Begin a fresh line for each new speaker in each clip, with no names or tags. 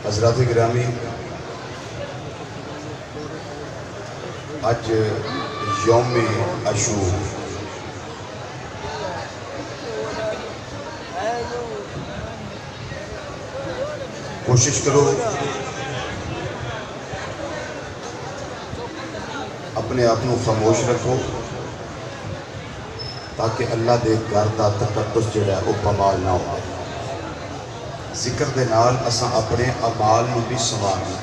حضرات گرامی، آج یوم عاشور کوشش کرو اپنے آپ کو خاموش رکھو تاکہ اللہ دے گھر دا تقدس جڑا ہے وہ پامال نہ ہو۔ ذکر دے نال اساں اپنے اعمال نوں بھی سنوارنا ہے۔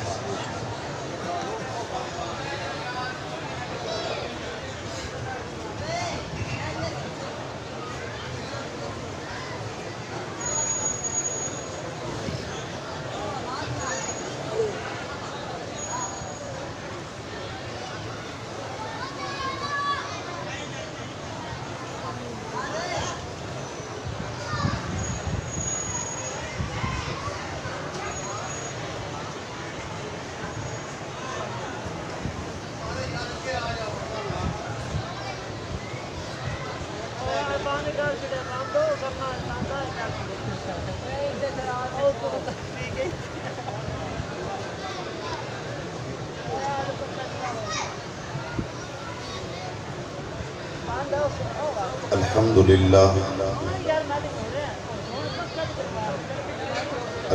الحمدللہ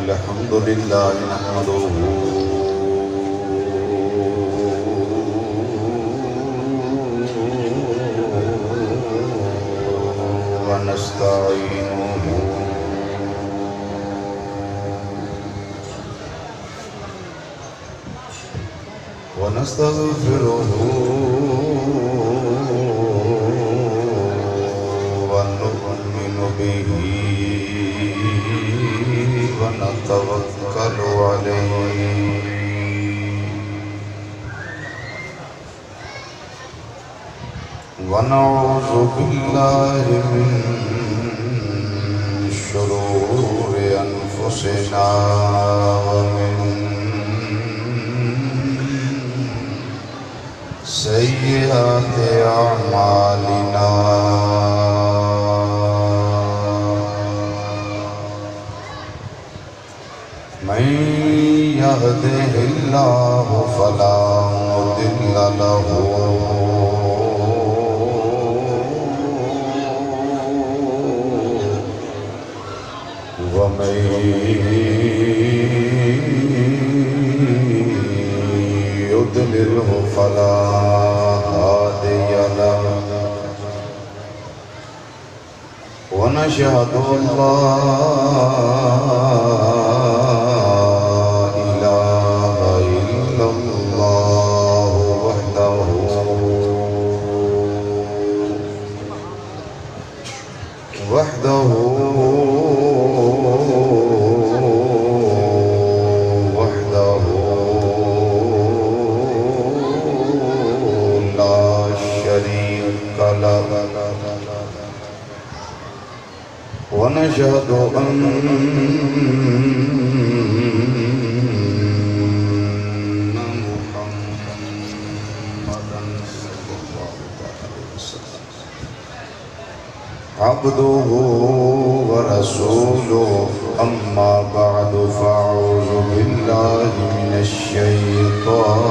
الحمدللہ نحمدہ ونستعینہ ونستغفرہ ونؤمن به ونتوکل علیہ ونعوذ باللہ من شرور انفسنا ومن سیئات اعمالنا من يهده الله فلا مضل له ومن يضلله فلا هادي له ونشهد أن وحده لا شريك له ونشهد أن عبده ورسوله أما بعد فأعوذ بالله من الشيطان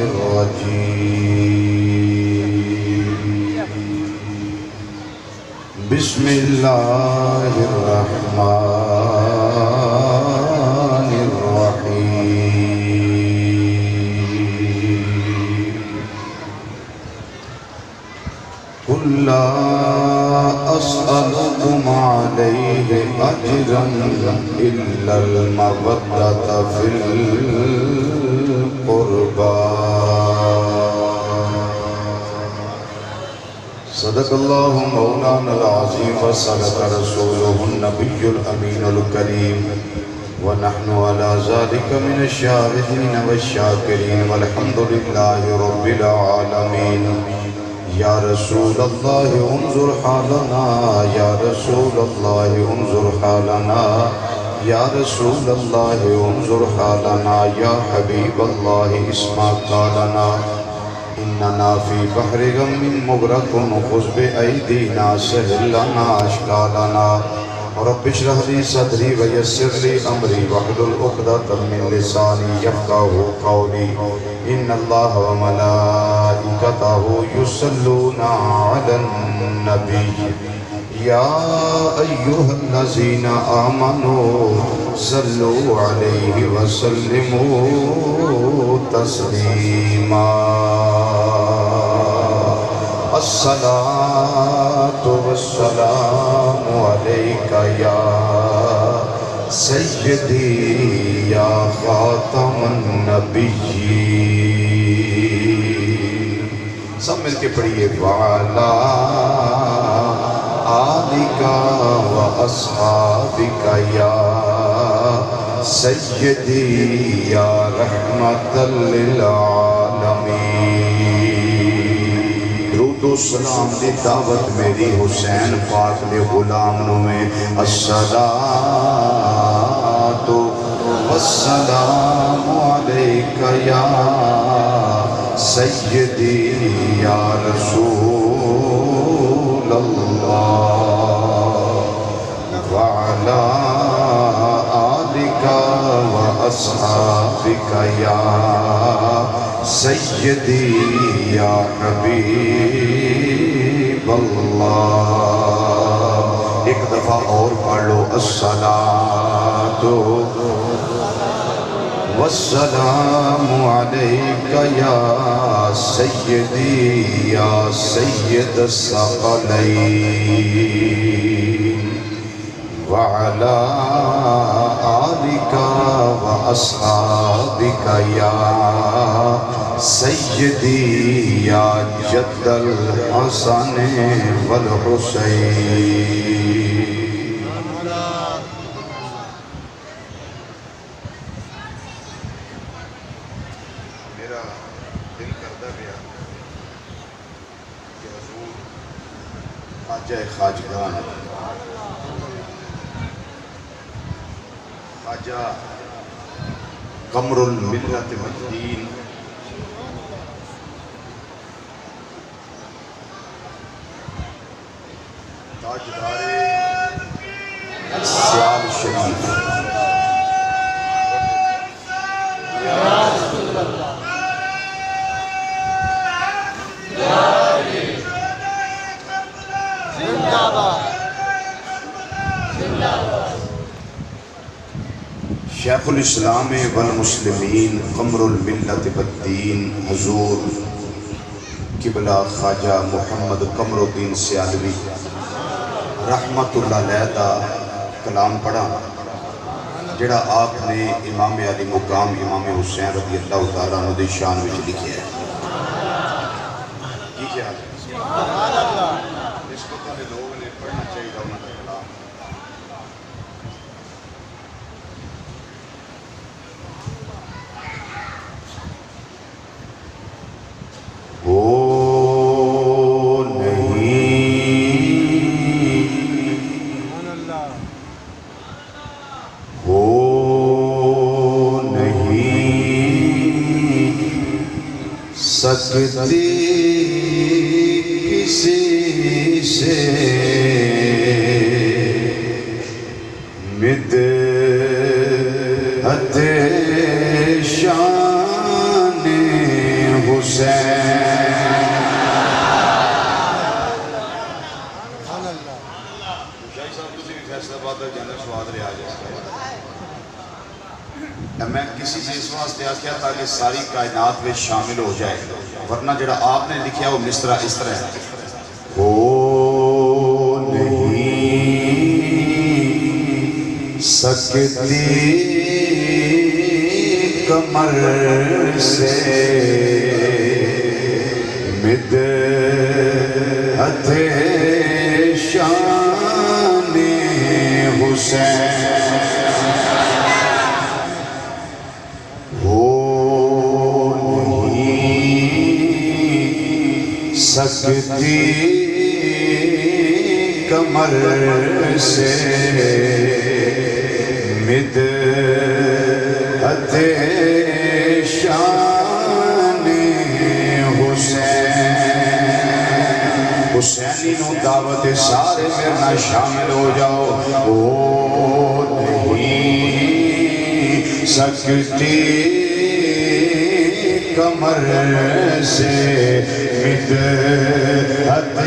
الرجيم بسم الله الرحمن الرحيم قل لا أسألكم عليه أجرا إلا المودة في القربى صدق الله مولانا العظيم وصدق رسوله النبي الأمين الكريم ونحن على ذلك من الشاهدين والشاكرين والحمد لله رب العالمين یا رسول اللہ انظر حالنا یا رسول اللہ انظر حالنا یا رسول اللہ انظر حالنا یا حبیب اللہ اسمع قالنا اننا فی بحر غم مغرق خذ بأیدینا سہل لنا اشکالنا رب اشرح لي صدري ويسر لي أمري واحلل عقدة من لساني يفقهوا قولي إن الله وملائكته يصلون على النبي يا أيها الذين آمنوا صلوا عليه وسلموا تسليما الصلاة والسلام عليك يا سيدي يا خاتم النبيين سب مل کے پڑھیے وعلا آلِكَ وَأَصْحَابِكَ يَا سَيِّدِي يَا رَحْمَةً لِلْعَالَمِينَ درود و سلام دی دعوت میری حسین پاک دے غلام میں الصلاة والسلام علیکہ یا سیدی یا رسول اللہ وعلا آلِكَ وَأَصْحَابِكَ یا سیدی یا حبیب اللہ ایک دفعہ اور پڑھ لو الصلاة والسلام علیکہ یا سیدی یا سید الثقلین وعلا آلِكَ وَأَصْحَابِكَ یا سیدی یا جد الحسن والحسین میرا دل کردہ گیا کہ حضور خواجہ خواجگان خواجہ قمر الملت مدین تاجدار سیال شریف شیخ الاسلام والمسلمین قمر الملت والدین حضور قبلہ خواجہ محمد قمر الدین سیالوی رحمت اللہ علیہ دا کلام پڑھا جڑا آپ نے امام علی مقام امام حسین رضی اللہ تعالیٰ عنہ دی شان وچ لکھیا ہے کی خیال ہے اس کو پہلے لوگ نے پڑھنا چاہیے انہوں کا کلام سکتی کسی سے مدحت شان حسین شاہی صاحب تسی بھی فیصلہ بات ہے جانا سواد رہا جائے میں کسی سے اس واسطے آکھیا تاکہ ساری کائنات میں شامل ہو جائے ورنہ جڑا آپ نے لکھیا وہ مصرع اس طرح ہے ہو نہیں سکتی کمر سے مدحت شان حسین سکتی کمر سے مدحت شان حسین حسین حسینی نو دعوت سارے میرے نہ شامل ہو جاؤ او نہیں سکتی کمر سے مدحت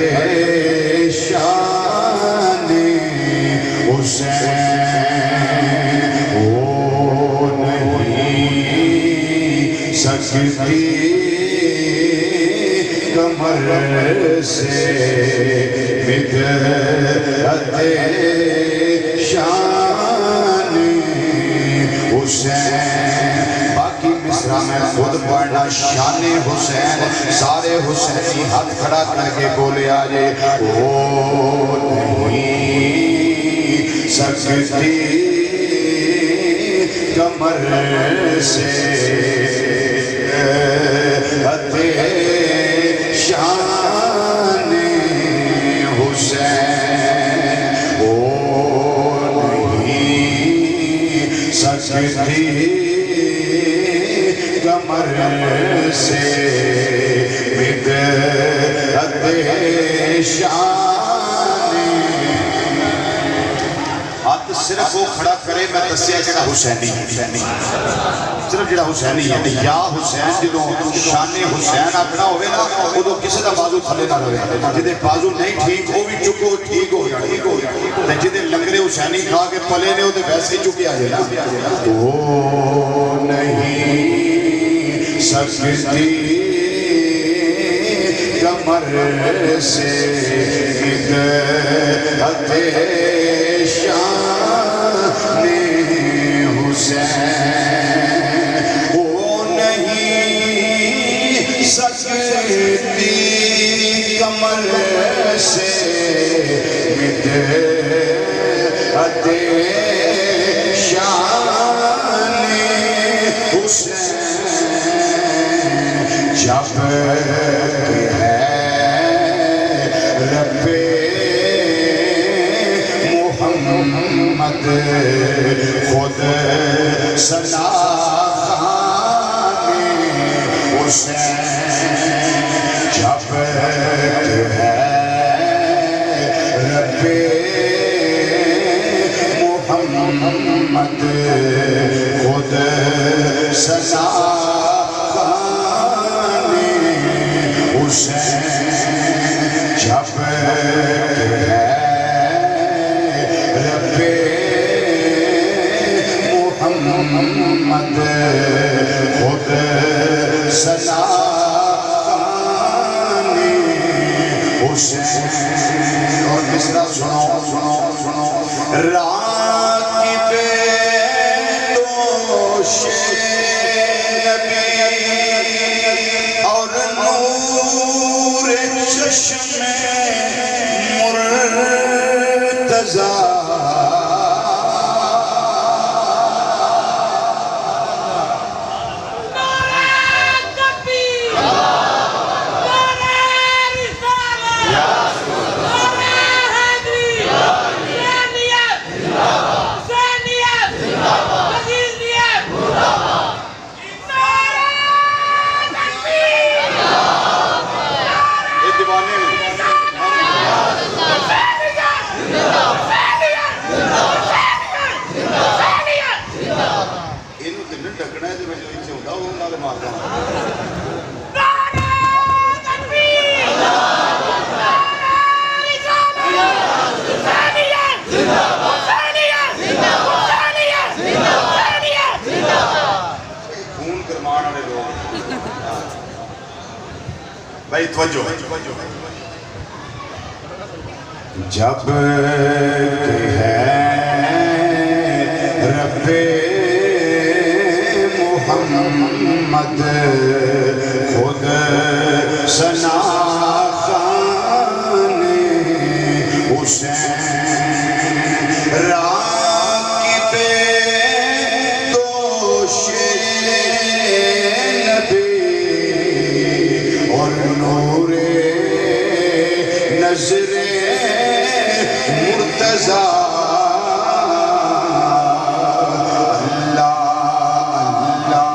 شان حسین وہ نہیں سکتی کمر سے مدحت شان حسین باقی مصرع میں خود پڑھنا شان حسین سارے حسینی ہاتھ کھڑا کر کے بولے آجے وہ نہیں سکتی کمر سے مدحت شان حسین وہ نہیں سکتی کمر سے مدحت شان ہاتھ صرف وہ کھڑا کرے میں دسیا جڑا حسینی صرف جڑا حسینی ہے یا حسین جدوں شان حسین آکھنا ہوئے نا ادو کسی دا بازو تھلے نہ رہے جدے بازو نہیں ٹھیک وہ بھی چکو ٹھیک ہو جائے جدے لنگرے حسینی کھا کے پلے نے ادھے ویسے ہی چکے آجے نا وہ نہیں سکتی کمر سے مدحت شان حسین وہ نہیں سکتی کمر سے مدحت شان حسین جب ہے رب محمد خود ثنا خوان حسین جب ہے رب محمد خود ثنا خوان حسین جب ہے رب محمد خود ثنا خوان حسین اور مصرع سنو راکب دوش نبی اور نور چشم مرتضی بھائی توجہ جب ہے رب محمد خود ثنا خوان حسین راکب دوش نبی اور نور نظر مرتضی اللہ اللہ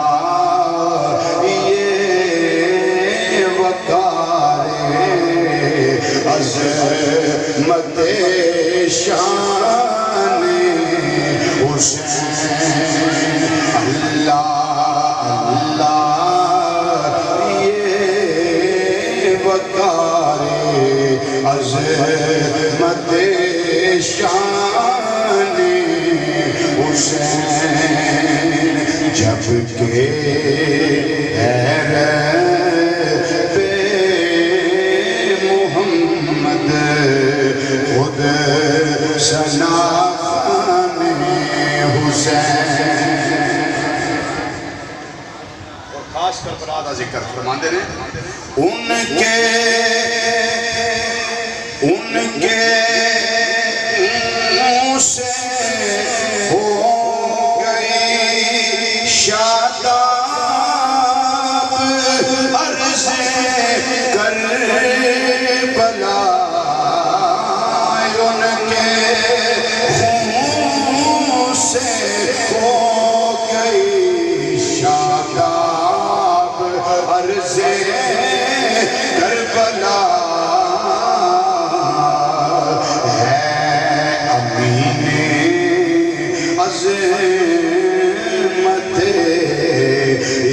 کے بے محمد خود سنا حسین. اور خاص کر برا دا ذکر فرماندے نے ان کے منہ سے ہو گئی شاداب عرض کربلا. ان کے منہ سے ہو گئی شاداب عرض کربلا.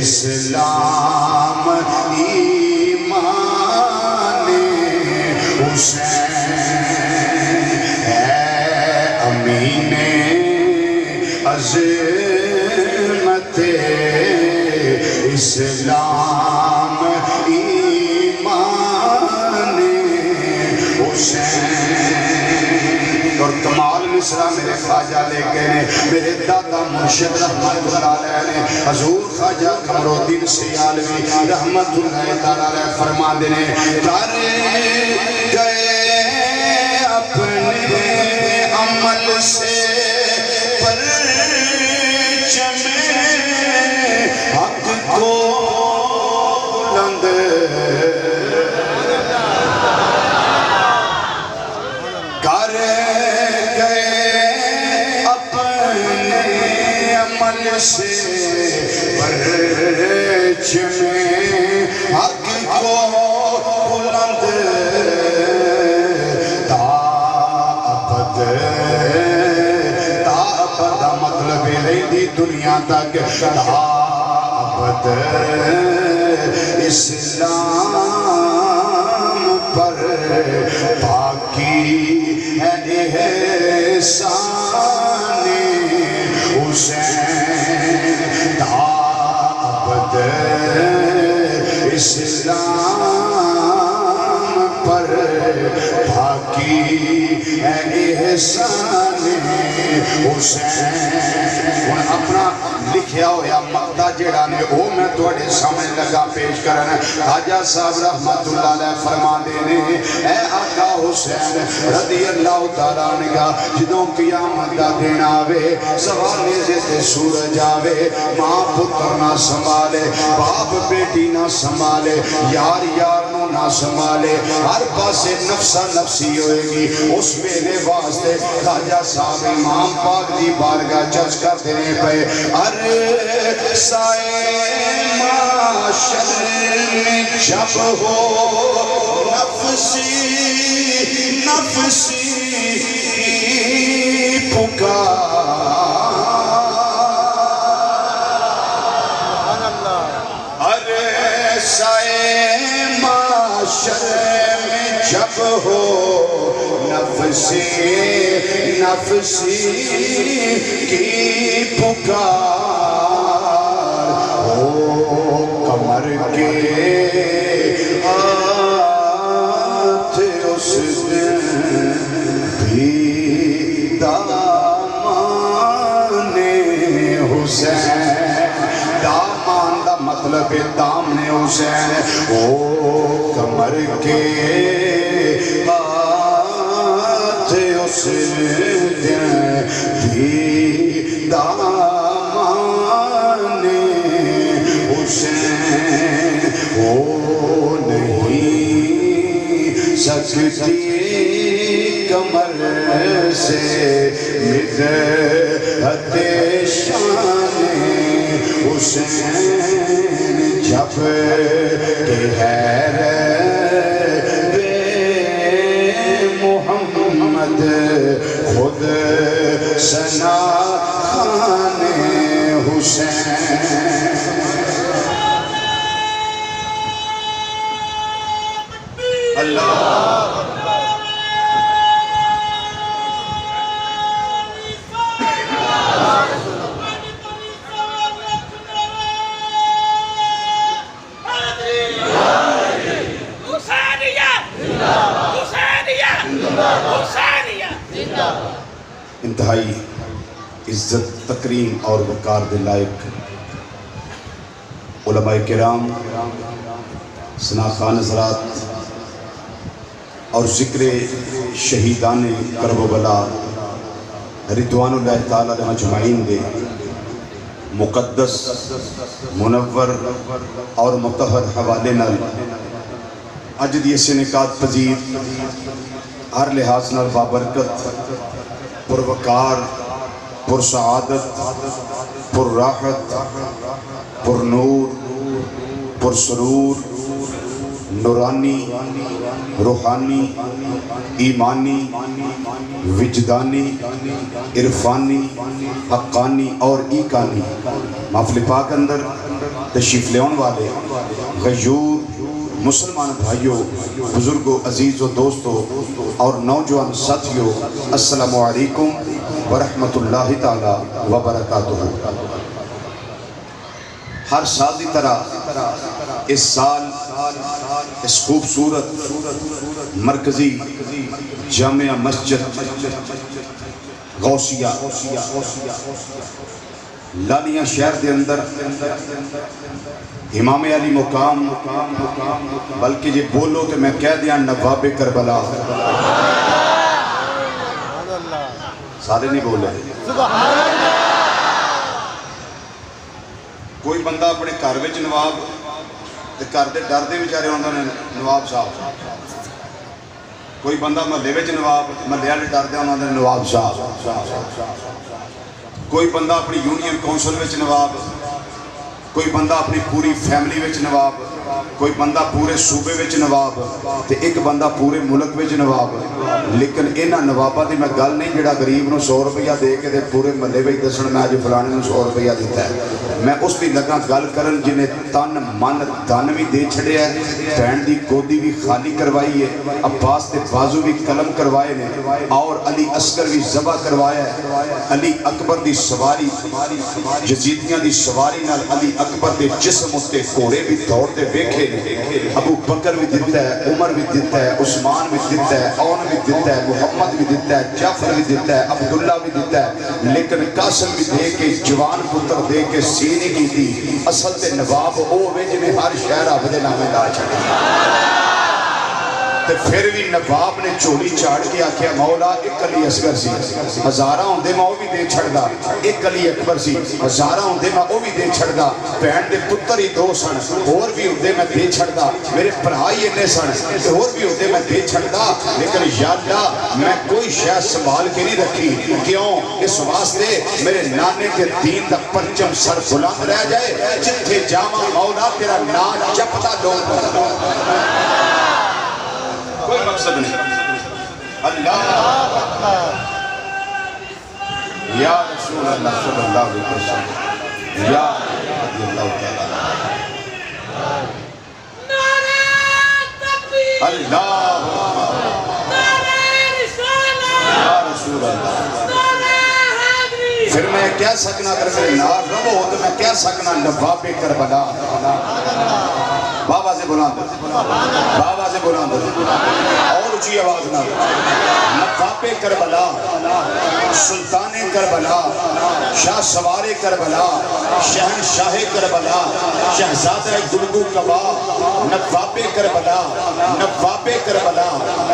اسلام ایمان حسین ہے امین عظمت اسلام ایمان حسین. اور کمال مصرع میرے خواجہ لے کے نے میرے دادا مرشد رحمت اللہ علیہ نے حضور خواجہ قمرالدین سیالوی رحمت اللہ علیہ فرما دینے کر گئے اپنے عمل سے پرچم حق کو بلند کر سے پرچم حق کو بلند تا ابد مطلب رہی دنیا تک تا ابد اسلام پر باقی ہے احسان حسین. تا ابد اسلام پر باقی ہے احسان حسین. اپنا لکھیا ہویا مقطع جڑا نے او میں تواڈے سامنے لگا پیش کرنا. خواجہ صاحب رحمت اللہ علیہ فرما دینے اے آقا حسین رضی اللہ تعالیٰ عنہ کا جدوں قیامت دا دن آوے سوانے سے سورج آوے ماں پتر نہ سنبھالے باپ بیٹی نہ سنبھالے یار یار نو نہ سنبھالے ہر پاسے نفسا نفسی ہوئے گی. اس ویلے واسطے خواجہ صاحب امام پاک دی بارگاہ چرچ کر دینے پہ سائے معاشر میں جب ہو نفسی نفسی پکار. ارے سائے معاشر میں جب ہو نفسی نفسی کی پکار ہو کمر کے ہاتھ اس دن بھی دامان حسین. دامان دا مطلب دامن حسین او کمر کے ہاتھ اس دن بھی دامان حسین او نہیں سکتی کمر سے مدحت شان حسین جب کہ بے محمد خود سنا خان حسین. اللہ عزت تکریم اور وقار دے لائق علماء کرام، سناخان حضرات اور ذکر شہیدان کرب و بلا رضوان اللہ تعالیٰ علیہ مجمعین دے مقدس منور اور مطہر حوالے نال اج دی اس انعقاد پذیر ہر لحاظ نال بابرکت، پروقار، پر سعادت، پر راحت، پر نور، پر سرور، نورانی، روحانی، ایمانی، وجدانی، عرفانی، حقانی اور ایکانی محفل پاک اندر تشریف لیون والے غیور مسلمان بھائیوں، بزرگوں، عزیزوں، دوستوں اور نوجوان ساتھیوں، السلام علیکم ورحمۃ اللہ تعالی وبرکاتہ۔ ہر سال کی طرح اس سال اس خوبصورت مرکزی جامعہ مسجد غوثیہ لالیاں شہر دے اندر امام علی مقام، بلکہ یہ بولو تو میں کہہ دیا نواب کربلا، سارے نہیں بولے۔ کوئی بندہ اپنے گھر وچ نواب تے گھر دے ڈر دے بیچارے انہوں نے نواب صاحب، کوئی بندہ محلے وچ نواب، محلے والے ڈردے انہوں نے نواب صاحب، کوئی بندہ اپنی یونین کونسل وچ نواب، کوئی بندہ اپنی پوری فیملی وچ نواب، کوئی بندہ پورے صوبے وچ نواب تے ایک بندہ پورے ملک وچ نواب۔ لیکن انہاں نواباں دی میں گل نہیں جڑا غریب نو 100 روپیہ دے کے تے پورے محلے وچ دسن میں اج فلانے نو 100 روپیہ دیتا ہے۔ میں اس دی لگا گل کرن جنہیں تن من دن بھی دے چھڑیا ہے، بہن دی گودی بھی خالی کروائی ہے، عباس دے بازو بھی قلم کروائے نے، اور علی اصغر بھی ذبح کروایا ہے، علی اکبر دی سواری یزیدیاں دی سواری نال علی اکبر دے جسم اتے گھوڑے بھی دوڑتے ویکھے نے، ابو بکر بھی دیتا ہے، عمر بھی دیتا ہے، عثمان بھی دیتا ہے، اون بھی دیتا ہے، محمد بھی دیتا ہے، جعفر بھی دیتا ہے، عبداللہ بھی دیتا ہے، لیکن قاسم بھی دے کے جوان پتر دے کے سینے کی تھی۔ اصل تے نواب او وے جنہیں ہر شہر آبدے نامے لا چھڑے، تے پھر بھی نواب نے چولی چاڑ کے آکھیا مولا ایک علی اصغر سی، ہزارہ ہوندے میں وہ بھی دے چھڑ دا، ایک علی اکبر سی، ہزارہ ہوندے میں وہ بھی دے چھڑ دا، بہن دے پتر ہی 2 سن، اور بھی ہوندے میں دے چھڑ دا، میرے پڑھائی انہیں سن، اور بھی ہوندے میں دے چھڑ دا، لیکن یا اللہ میں کوئی شاید سنبھال کے نہیں رکھی، کیوں؟ اس واسطے میرے نانے کے دین دا پرچم سر بلند رہ جائے، جتھے جاواں مولا تیرا نام جپتا لوگ، کوئی مقصد نہیں۔ اللہ یا رسول اللہ صلی اللہ علیہ وسلم، یا رضی اللہ تعالیٰ، اللہ یا رسول اللہ۔ پھر میں کیا سکنا کر میرے نار رہو تو میں کیا سکنا نواب کربلا، بابا سے بلند، بابا سے بلند اور اونچی آواز نہ، نواب کربلا، سلطان کربلا، شاہ سوار کربلا، شہنشاہ کربلا، شہزادہ گلگو کبا، نواب کربلا، نواب کربلا،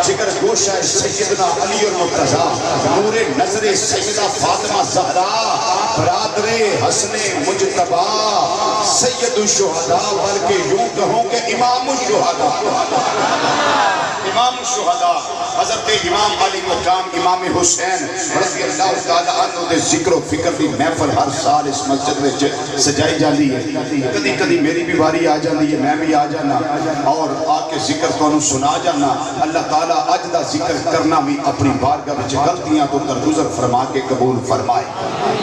جگر گوشہ سیدنا علی المرتضیٰ، نور نظر سیدہ فاطمہ زہرا، برادر حسن مجتبی، سید الشہداء، بلکہ یوں کہوں کہ امام الشہداء، امام الشہداء حضرت امام علی مقام امام حسین رضی اللہ تعالیٰ عنہ دے ذکر و فکر دی محفل ہر سال اس مسجد میں سجائی جاندی ہے۔ کدی کدی میری بھی باری آ جاندی ہے، میں بھی آ جانا اور آ کے ذکر تو سنا جانا۔ اللہ تعالیٰ اج دا ذکر کرنا بھی اپنی بارگاہ وچ غلطیاں تو درگزر فرما کے قبول فرمائے۔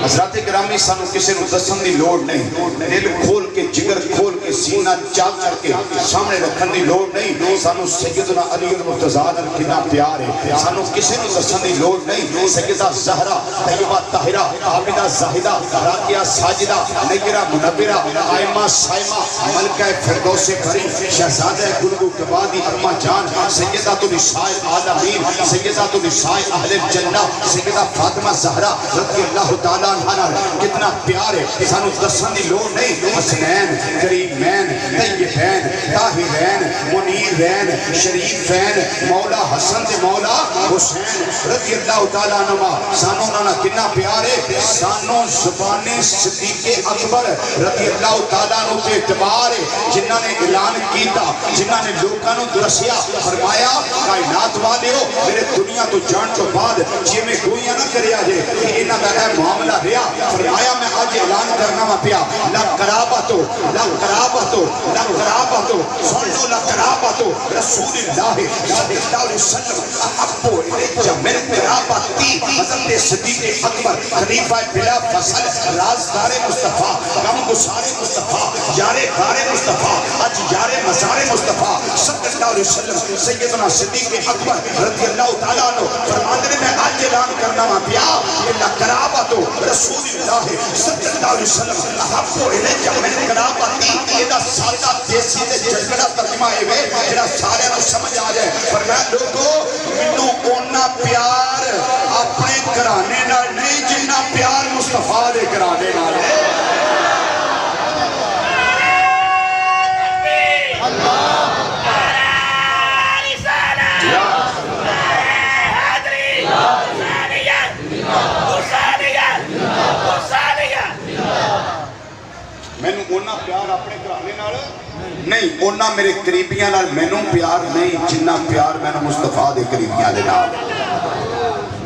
حضرات گرامی سانو کسی نو دسن دی لوڑ نہیں، دل کھول کے جگر کھول کے سینہ چاک کر کے سامنے رکھن دی لوڑ نہیں سانو سیدنا علی المرتضیٰ نال کنا پیار ہے سانو کسی نو دسن دی لوڑ نہیں سیدہ زہرا طیبہ طاہرہ عابدہ زاہدہ راکیہ ساجدہ نیرہ منورہ قائمہ سائمہ ملکہ فردوس بری شہزادہ گلگو کبادی اما جان سیدہ نساء العالمین سیدہ نساء اہل الجنہ سیدہ فاطمہ زہرا رضی اللہ تعالیٰ عنہ کتنا پیار ہے سانو دسن دی لوڑ نہیں حسنین کریمین طیبین طاہرین منیرین شریفین مولا حسن دے مولا حسین رضی اللہ تعالیٰ عنہ سانو نانا کتنا پیار ہے سانو زبان صدیق اکبر رضی اللہ تعالیٰ عنہ کے اعتبار ہے جنہاں نے اعلان کیتا جنہاں نے لوگاں نو درسیا فرمایا کائنات والے ہو میرے دنیا تو جان تو بعد جی میں گوئیاں نہ کریا جے کہ انہاں دا اے معاملہ رہا فرمایا میں آج اعلان کرنا وا پیا لا قرابتو لا قرابتو لا قرابتو سن لو لا قرابتو رسول اللہ صلی اللہ علیہ وسلم احبو الیک من قرابتی حضرت صدیق اکبر خلیفہ بلا فصل رازدار مصطفیٰ غم گسار مصطفیٰ یار غار مصطفیٰ اج یار مزار مصطفیٰ صلی اللہ علیہ وسلم سیدنا صدیق اکبر رضی اللہ تعالیٰ عنہ فرماندے نے میں آج اعلان کرنا وا پیا کہ لا قرابتو رسول اللہ صلی اللہ علیہ وسلم احبو الیک من قرابتی یہ سادہ دیسی تے جھگڑا ترجمہ ہے جڑا سارے نو سمجھ آ جائے پر میں لوگوں مینوں اونا پیار اپنے گھرانے نال نہیں جنہ پیار مصطفیٰ دے گھرانے نال ہے مینوں اونا پیار اپنے گھرانے نال نہیں اونا میرے قریبیاں نال مینوں پیار نہیں جنہ پیار مینوں مصطفیٰ دے قریبیاں دے نال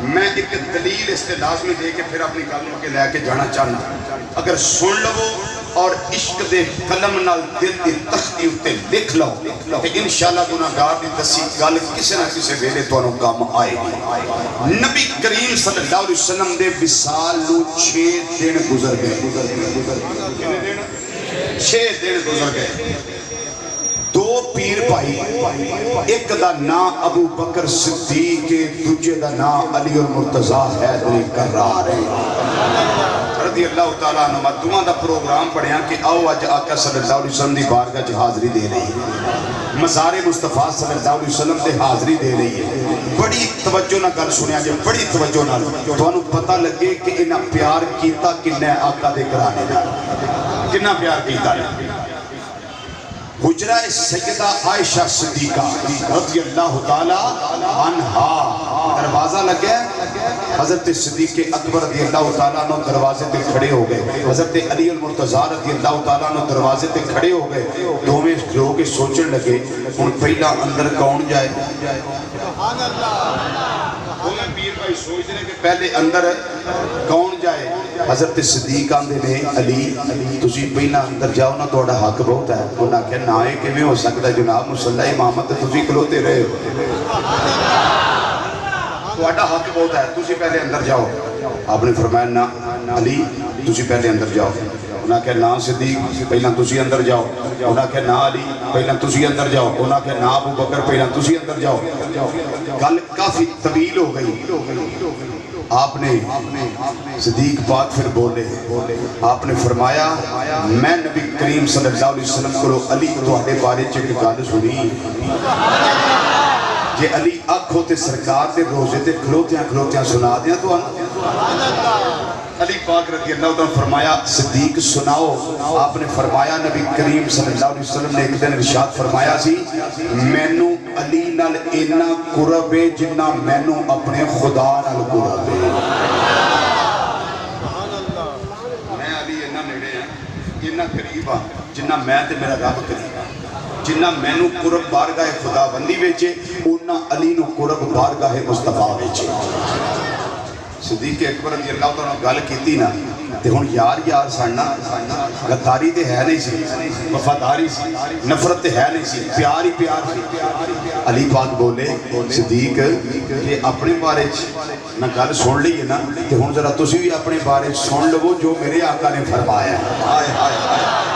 میں ایک دلیل اس سے لازمی دے کے پھر اپنی گل کے لے کے جانا چاہنا اگر سن لو اور عشق دے قلم نال دل دی تختی اتے لکھ لو کہ انشاءاللہ گناہگار دی دسی گل کسی نہ کسی ویلے تانوں کام آئے گی نبی کریم صلی اللہ علیہ وسلم دے وصال نو 6 دن گزر گئے کتنے دن 6 دن گزر گئے دو پیر بھائی ایک دا نام ابو بکر صدیق دوجے دا نام علی المرتضیٰ حیدری کرار رضی اللہ تعالیٰ عنہ دعا دا پروگرام پڑھیا کہ آؤ آج آقا صلی اللہ علیہ وسلم دی بارگاہ چ حاضری دے رہی ہے مزار مصطفیٰ صلی اللہ علیہ وسلم دے حاضری دے رہی ہے بڑی توجہ نہ گل سنیا جائے بڑی توجہ نہ تانوں پتہ لگے کہ انہاں پیار کیتا کنے آقا دے گھرانے نال کنا پیار کیتا ہے حجرہ سیدہ عائشہ صدیقہ رضی اللہ تعالیٰ عنہا دروازہ لگے حضرت صدیق اکبر رضی اللہ تعالیٰ عنہ دروازے تے کھڑے ہو گئے حضرت علی المرتضیٰ رضی اللہ تعالیٰ عنہ دروازے تے کھڑے ہو گئے دو میں رو کے سوچن لگے ان پہلا اندر کون جائے وہ میں پیر بھائی سوچ رہے کہ پہلے اندر کون جائے حضرت صدیق آندے نے علی تسی پہلا اندر جاؤ نا توڑا حق بہت ہے انہاں کہ نہ ہے کہ میں ہو سکتا جناب مصلی امامت تسی کلوتے رہے ہو توڑا حق بہت ہے تسی پہلے اندر جاؤ آپ نے فرمایا نا علی تسی پہلے اندر جاؤ انہاں کہ نا صدیق پہلا تسی اندر جاؤ انہاں کہ نا علی پہلا تسی اندر جاؤ انہاں کہ نا ابو بکر پہلا تسی اندر جاؤ گل کافی طویل ہو گئی آپ نے صدیق پاک پھر بولے آپ نے فرمایا میں نبی کریم صلی اللہ علیہ وسلم کو علی تواڈے بارے چ ایک گل سنی کہ علی آنکھوں تے سرکار دے روزے تے کھلوتیاں سنا دیاں تو علی پاک رضی اللہ تعالیٰ فرمایا صدیق سناؤ آپ نے فرمایا نبی کریم صلی اللہ علیہ وسلم نے ایک دن ارشاد فرمایا سی مینوں علی نال اینا قرب ہے جنہ مینوں اپنے خدا نال قرب ہے میں علی اینا نیڑے ہیں اینا قریب ہاں جنہ میں تے میرا رب قریب ہاں جنہ مینوں قرب بارگاہ خدا بندی ویچے انہ علی نو قرب بارگاہ مصطفیٰ ویچے صدیق اکبر رضی اللہ تعالیٰ گل کیتی نا تے ہن یار سننا غداری تے ہے نہیں سی وفاداری سی نفرت تے ہے نہیں سی پیار ہی پیار سی علی پاک بولے صدیق کہ اپنے بارے میں گل سن لی ہے نا تے ہن ذرا تسی بھی اپنے بارے سن لو جو میرے آقا نے فرمایا ہے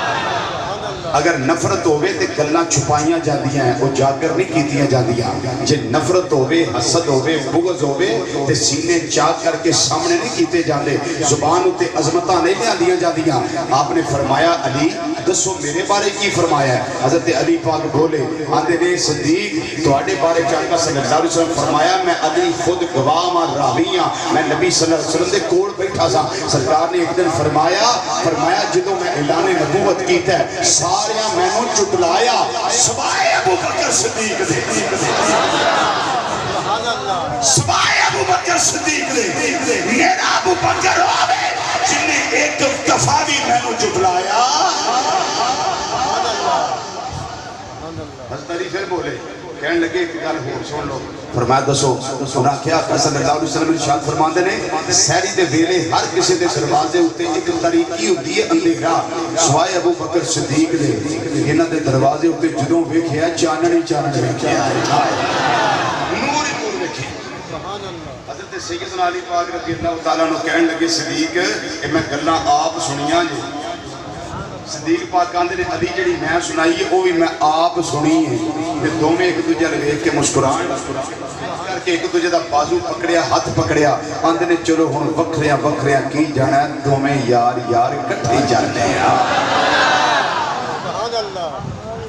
اگر نفرت ہوئے تے گلاں چھپائیاں جاندیاں ہیں، وہ جاگر نہیں کیتیاں جاندیاں. جے نفرت ہوئے، حسد ہوئے، بغض ہوئے تے سینے چاک کر کے سامنے نہیں کیتے جاندے، زبان تے عظمتاں نہیں لیاندیاں جاندیاں. آپ نے فرمایا علی دسو میرے بارے کی فرمایا ہے؟ حضرت علی پاک بولے آندے نے صدیق تواڈے بارے آقا صلی اللہ علیہ وسلم فرمایا میں علی خود گواہ ماں راویاں، میں نبی صلی اللہ علیہ وسلم دے کول بیٹھا سا. سرکار نے ایک دن فرمایا جدوں میں اعلان نبوت کیتا ہے سارے میں نوں چٹلایا سوائے ابو بکر صدیق دے، سوائے ابو بکر صدیق دے. میرا ابو بکر ہوئے جن نے ایک دفعہ بھی میں نوں چٹلایا. حضرت علی پھر بولے کہنے لگے ایک گل ہو سن لو. فرمایا دسو. انہاں کیا آقا صلی اللہ علیہ وسلم ارشاد فرماندے نے سحری دے ویلے ہر کسی دے دروازے اُتے ایک طریقی ہوندی ہے اندھیرا سوائے ابو بکر صدیق دے. انہاں دے دروازے اُتے جدوں ویکھیا چانن ہی چانن ویکھیا نور ہی نور ویکھیا. حضرت سیدنا علی پاک رضی اللہ تعالیٰ عنہ کہنے لگے صدیق میں گلاں آپ سنیاں جی. صدیق پاک آندے نے علی جڑی میں سنائی ہے وہ بھی میں آپ سنی ہے. دوویں ایک دوجے نال ویکھ کے مسکران کر کے ایک دوجے دا بازو پکڑیا ہاتھ پکڑیا. آندے نے چلو ہن وکھریاں وکھریاں کی جانا ہے دوویں یار یار کٹھے جانے ہیں.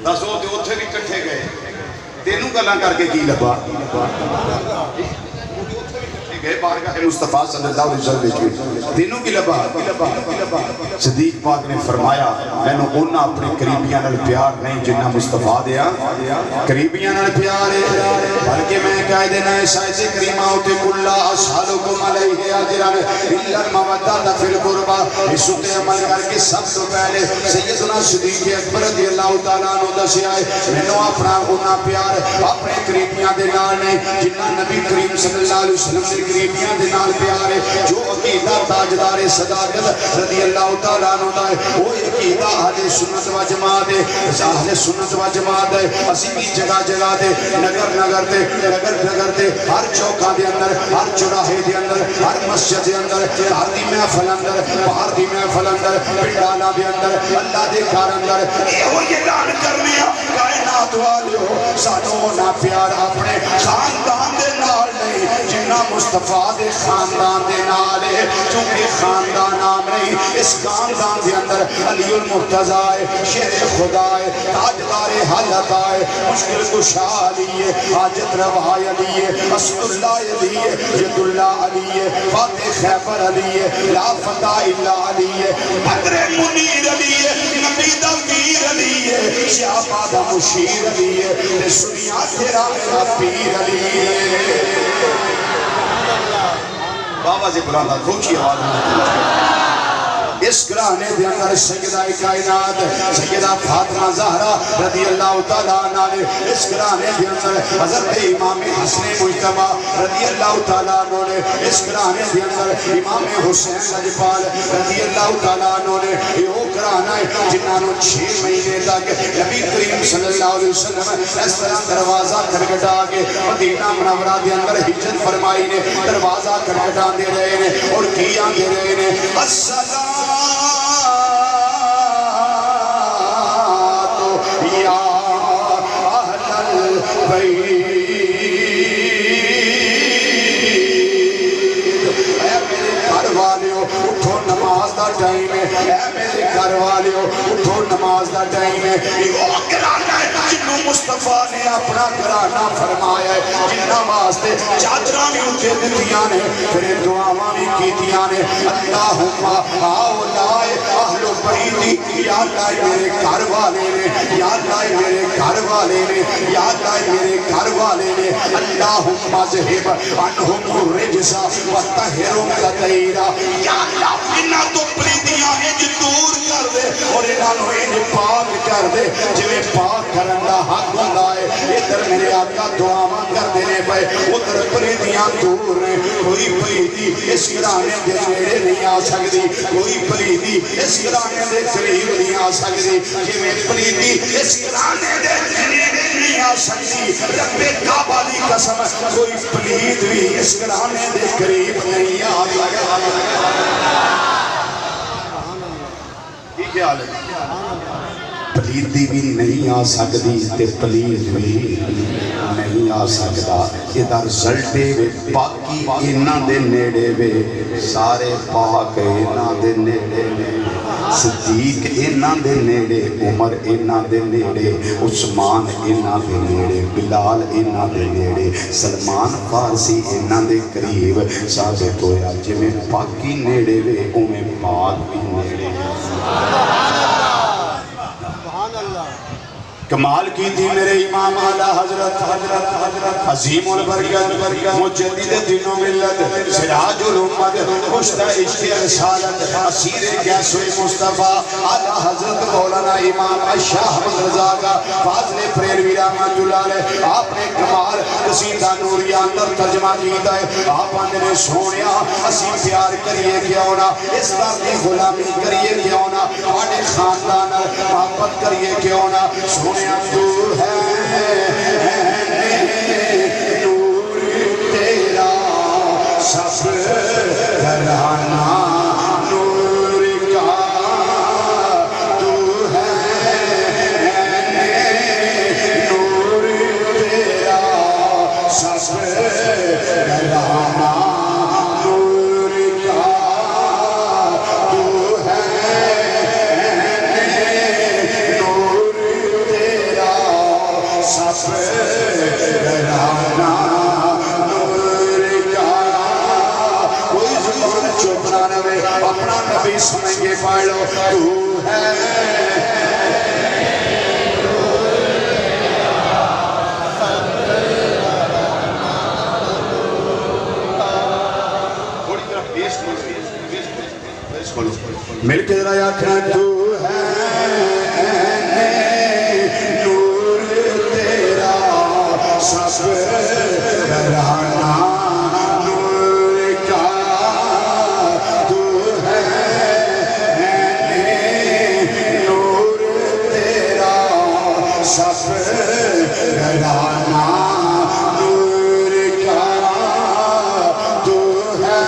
دسو تے اوتھے بھی کٹھے گئے تینوں گلاں کر کے کی لبا گئے بارگاہ مصطفیٰ صلی اللہ علیہ وسلم دینوں کی لبا. صدیق پاک نے فرمایا میں نے انہاں اپنے قریبیاں نال پیار نہیں جنہاں مصطفیٰ دیا قریبیاں نال پیار ہے بلکہ میں کہہ دینا ہے شاید کریمہ ہوتے کلا اسحالکم علیہ آجران الا المودۃ فی القربہ. اس تے عمل کر کے سب تو پہلے سیدنا صدیق اکبر رضی اللہ تعالیٰ عنہ دسیا ہے میں نے اپنا انہاں پیار اپنے قریبیاں دے نال نہیں جنہاں نبی کریم صلی اللہ علیہ وسلم دے قریبیاں دے نال پیار ہے. جو عقیدہ تاجدار صداقت رضی اللہ تعالیٰ عنہ دا ہے وہ عقیدہ اہل سنت و جماعت ہے. اہل سنت و جماعت ہے. اسی بھی جگہ جگہ دے نگر نگر دے نگر دے ہر چوکاں دے اندر ہر چوراہے دے اندر ہر مسجد دے اندر گھر دی محفل اندر باہر دی محفل اندر پنڈالاں دے اندر اللہ دے گھر اندر ایہو اعلان کرنے کائنات والیو سانو نہ پیار اپنے خاندان دے نال نہیں جنہ مصطفیٰ دے خاندان دے نال ہے. چونکہ خاندان نام نہیں اس خاندان دے اندر علی المرتضیٰ ہے شیر خدا ہے تاجدار حالت ہے مشکل کشا علی ہے حاجت روا علی ہے اسد اللہ علی ہے ید اللہ علی ہے فاتح خیبر علی ہے لا فتح الا علی ہے بدر منیر علی ہے نبی دا ویر علی ہے شہبہ دا مشیر علی ہے سنیا تیرا میرا پیر علی ہے. بابا سے بلانا روچی آواز میں اس گرانے دے اندر سیدہ کائنات سیدہ فاطمہ زہرا رضی اللہ تعالیٰ عنہ نے اس گرانے دے اندر حضرت امام حسن مجتبی رضی اللہ تعالیٰ عنہ نے اس گرانے دے اندر امام حسین لجپال رضی اللہ تعالیٰ عنہ نے یہ گرانا ہے جنہاں نے 6 مہینے تک نبی کریم صلی اللہ علیہ وسلم اس طرح دروازہ کھٹکھٹا کے مدینہ منورہ دے اندر ہجرت فرمائی نے دروازہ کھٹکھٹا دے رہے نے اور کیا دے رہے نے السلام یا اہل البیت. اے میرے گھر والیو اٹھو نماز دا ٹائم ہے. اے میرے گھر والیو اٹھو نماز دا ٹائم ہے. وہ گرانا ہے جنہوں مصطفیٰ نے اپنا گرانا فرمایا ہے جنہاں واسطے چادراں بھی اٹھے دیتیاں نے پھر دعاواں بھی کیتیاں نے اللہم ہاؤلائے اہل بیتی یا اللہ میرے گھر والے نے یا اللہ میرے گھر والے نے یا اللہ میرے گھر والے نے اللہم ذہب عنہم الرجس وطہرہم تطہیرا. یا اللہ انہاں تو پریدیاں انج دور کر دے اور انہاں نو انج پاک کر دے جویں پاک کرن دا حق ہوندا ہے. ادھر میرے آقا دعاواں کر دینے پئے ادھر پریدیاں دور نے. کوئی پریدی اس گرانے دے نیڑے نہیں آ سکتی کوئی پریدی اس گرانے دے قریب نہیں آ سکتی جویں پریدی اس گرانے دے نیڑے نہیں آ سکتی. رب کعبہ دی قسم کوئی پلید بھی اس گرانے دے قریب نہیں آ سکتا. یہ کیا حال ہے پلیتی بھی نہیں آ سکتی تے پلیت بھی نہیں آ سکتا. یہ دا رزلٹ ہے پاکی انہاں دے نیڑے وے سارے پاک انہاں دے نیڑے وے صدیق انہاں دے نیڑے عمر انہاں دے نیڑے عثمان انہاں دے نیڑے بلال انہاں دے نیڑے سلمان فارسی انہاں دے قریب ثابت ہویا جی میں پاکی نیڑے وے اویں پاک بھی نیڑے. کمال کی تھی میرے امام اعلیٰ حضرت عظیم البرکت مجدد دین و ملت سراج الامت مشتہ عشق رسالت اسیر گیسو مصطفیٰ اعلیٰ حضرت مولانا امام شاہ احمد رضا کا فاضل پریلوی رحمت اللہ علیہ آپ نے کمال قصیدہ نوریہ اندر ترجمہ کیتا ہے. آپ نے سونیا اسی پیار کریے کیوں نہ اس بات کی غلامی کریے کیوں نہ آنے خاندان محبت کریے کیوں نہ سونیا دور ہے نور تیرا سب گھرانا نور کا تو ہے نور تیرا سب گھرانا نور کا تو ہے نور تیرا سب گھرانا نور کا. کوئی زبان چپ نہ رہے اپنا نبی سمجھ کے پڑھ لو تو ہے مل کے ذرا آخنا تو ہے نور تیرا سب گھرانا نور کا تو ہے نور تیرا سب گھرانا نور کا تو ہے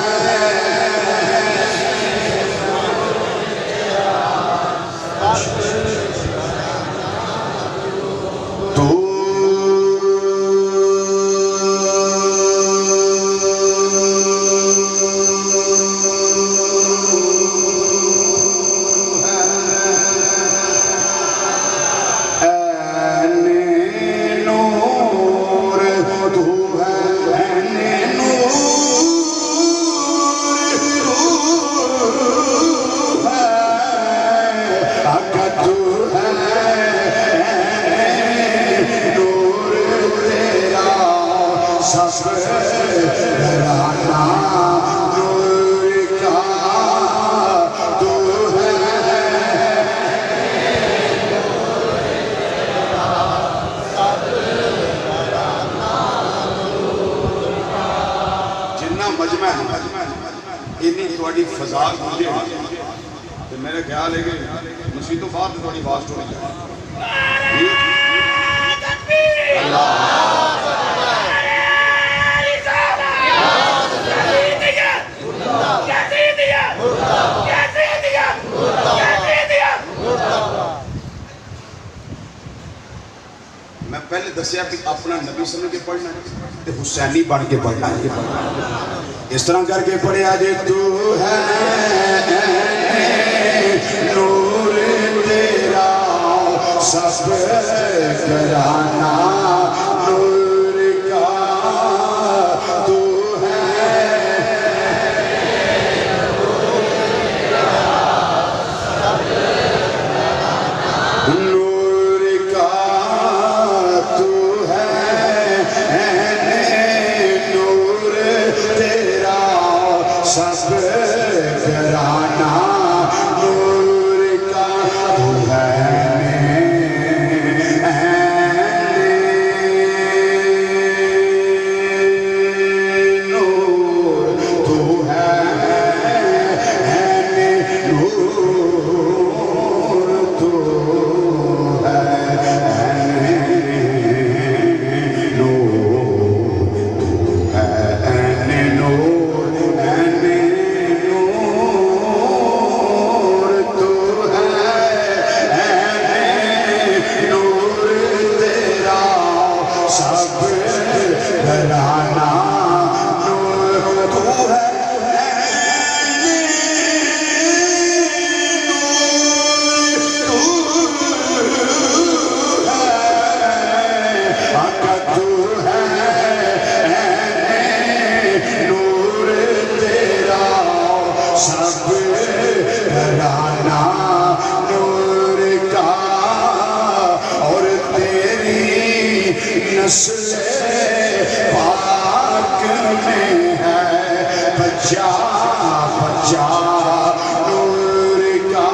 فضا گونجے تو میرے خیال ہے کہ مسجد تو بعد تھوڑی آواز ٹوڑی جائے. میں پہلے دسیا کہ اپنا نبی سمجھ کے پڑھنا ہے حسینی بن کے پڑھنا ہے. اس طرح کر کے پڑھیا جے تو ہے نور تیرا سب گھرانا نور کا تو ہے نور کا تو ہے نور تیرا سب گھرانا نسل پاک میں ہے بچہ بچہ نور کا.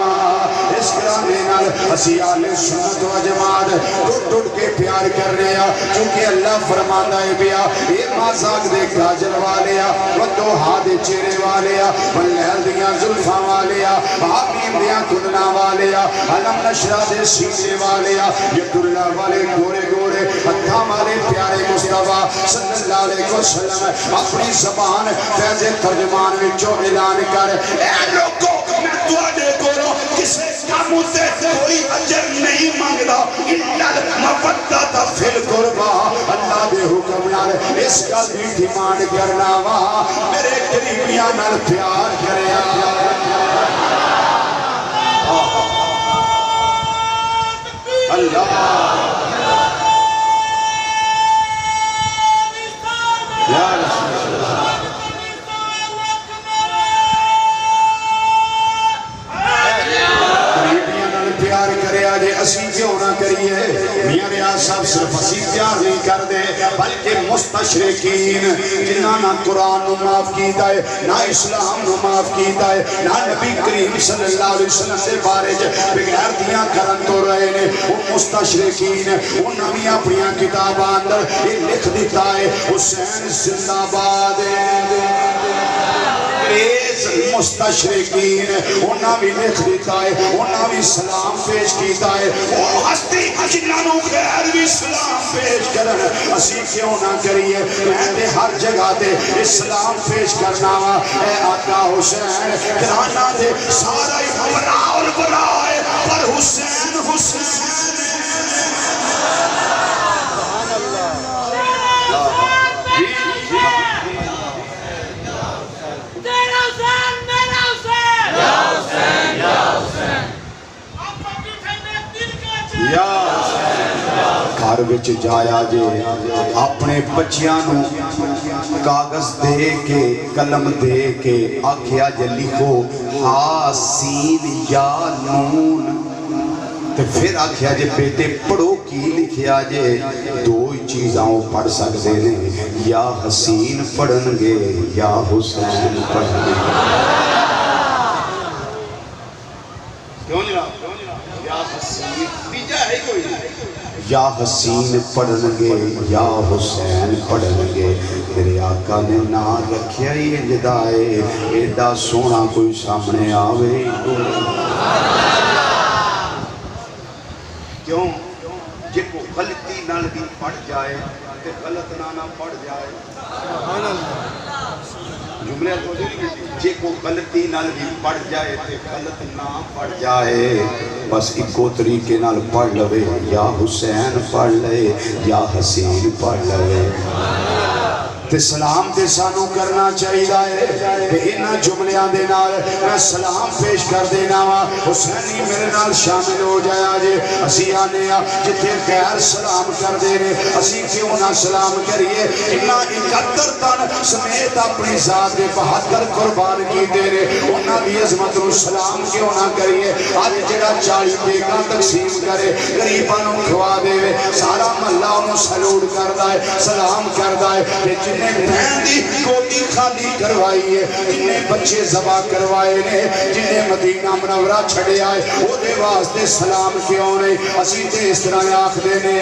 اس گرانے نال اسی آل سنت و جماعت ٹوٹ ٹوٹ کے پیار کر رہے ہیں چونکہ اللہ فرمانا ہے بیا اے مازاق دے گاجر والیا ودو ہادے چہرے والیا واللیل دیاں زلفاں والیا حامیم دیاں کننا والیا علم نشرہ دے سینے والیا ید اللہ والے گورے گورے ہتھاں والے پیارے مصطفیٰ صلی اللہ علیہ وسلم اپنی زبان فیض ترجمان وچوں اعلان کر اے لوگوں میں تواڈے کولوں کسے کام تے کوئی اجر نہیں مانگدا الا المودۃ فی القربى. اللہ دے حکم نال اس گل دی ڈیمانڈ کرنا وا میرے قریبیاں نال پیار کریا. اللہ یا رسول اللہ پیار کرے آجے اسی کیوں نہ کریے. میاں ریاض صاحب صرف اسی پیار نہیں کر دے بلکہ مستشرقین جنہاں نہ قرآن نو معاف کیتا ہے نہ اسلام نو معاف کیتا ہے نہ نبی کریم صلی اللہ علیہ وسلم سے بارے بغیر دیاں کرن تو رہے نے وہ مستشرقین انہوں نے اپنی کتاباں اندر یہ لکھ دیتا ہے حسین زندہ باد مستشرقین انہاں بھی لکھ دیتا ہے انہاں بھی سلام پیش کیتا ہے وہ ہستی جنہوں خیر بھی سلام پیش کرن اسی کیوں نہ کریے. میں دے ہر جگہ دے اسلام پیش کرنا وا اے آقا حسین گرانا دے سارا ہی بنا اور بنا ہے پر حسین حسین گھر وچ جایا جے اپنے بچیاں نو کاغذ دے کے قلم دے کے آکھیا جے لکھو ہا سین یا نون تے پھر آکھیا جے بیٹے پڑھو کی لکھیا جے دو ہی چیزاں پڑھ سکتے ہیں یا حسین پڑھن گے یا حسین پڑھن گے. کیوں نہیں یا حسین تیجا ہے کوئی یا حسین پڑھن گے یا حسین پڑھن گے. میرے آقا نے نام رکھیا ہی جدائے ایڈا سونا کوئی سامنے آوے کیوں جے کو غلطی نال بھی پڑھ جائے تے غلط نہ پڑھ جائے جملے تو جے کو غلطی نال بھی پڑھ جائے تے غلط نہ پڑھ جائے بس ایکو طریقے نال پڑھ لوے یا حسین پڑھ لے یا حسین پڑھ لے. تے سلام تے سانو کرنا چاہیے کہ انہاں جملیاں دے نال میں سلام پیش کر دینا وا حسینی میرے نال شامل ہو جایا جے. اسی آنے جتھے غیر سلام کر دے نے اسی کیوں نہ سلام کریے. انہاں 71 تن سمیت اپنی ذات دے 72 قربان کی دے رہے انہاں دی عظمت نو سلام کیوں نہ کریے. اج جڑا 40 بیگاں تقسیم کرے غریباں نو کھوا دے سارا محلہ انہوں سلوٹ کردا ہے سلام کردا ہے. جنہیں بہن دی گودی خالی کروائی ہے جنہیں بچے ذبح کروائے نے جنہیں مدینہ منورہ چھڑے آئے وہ دے واسطے سلام کیوں نہیں. اسی تے اس طرح آکھ دینے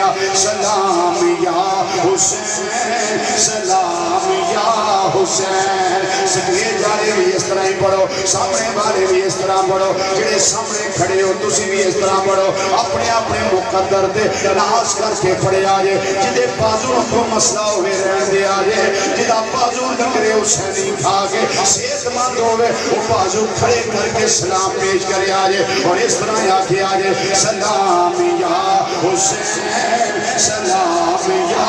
سلام یا حسین سلام یا حسین. سکریے جارے بھی اس طرح ہی پڑھو سامنے والے بھی اس طرح پڑھو جنہیں سامنے کھڑے ہو تسی بھی اس طرح پڑھو اپنے اپنے مقدر دے ناز کر کے پڑھے آجے جنہیں بازوں کو مسئلہ ہوئے رہن دے آجے جدا بازو نکرے حسینی کھا کے صحت مند ہوئے وہ بازو کھڑے کر کے سلام پیش کرے آجے اور اس طرح یا کے آجے سلام یا حسین سلام یا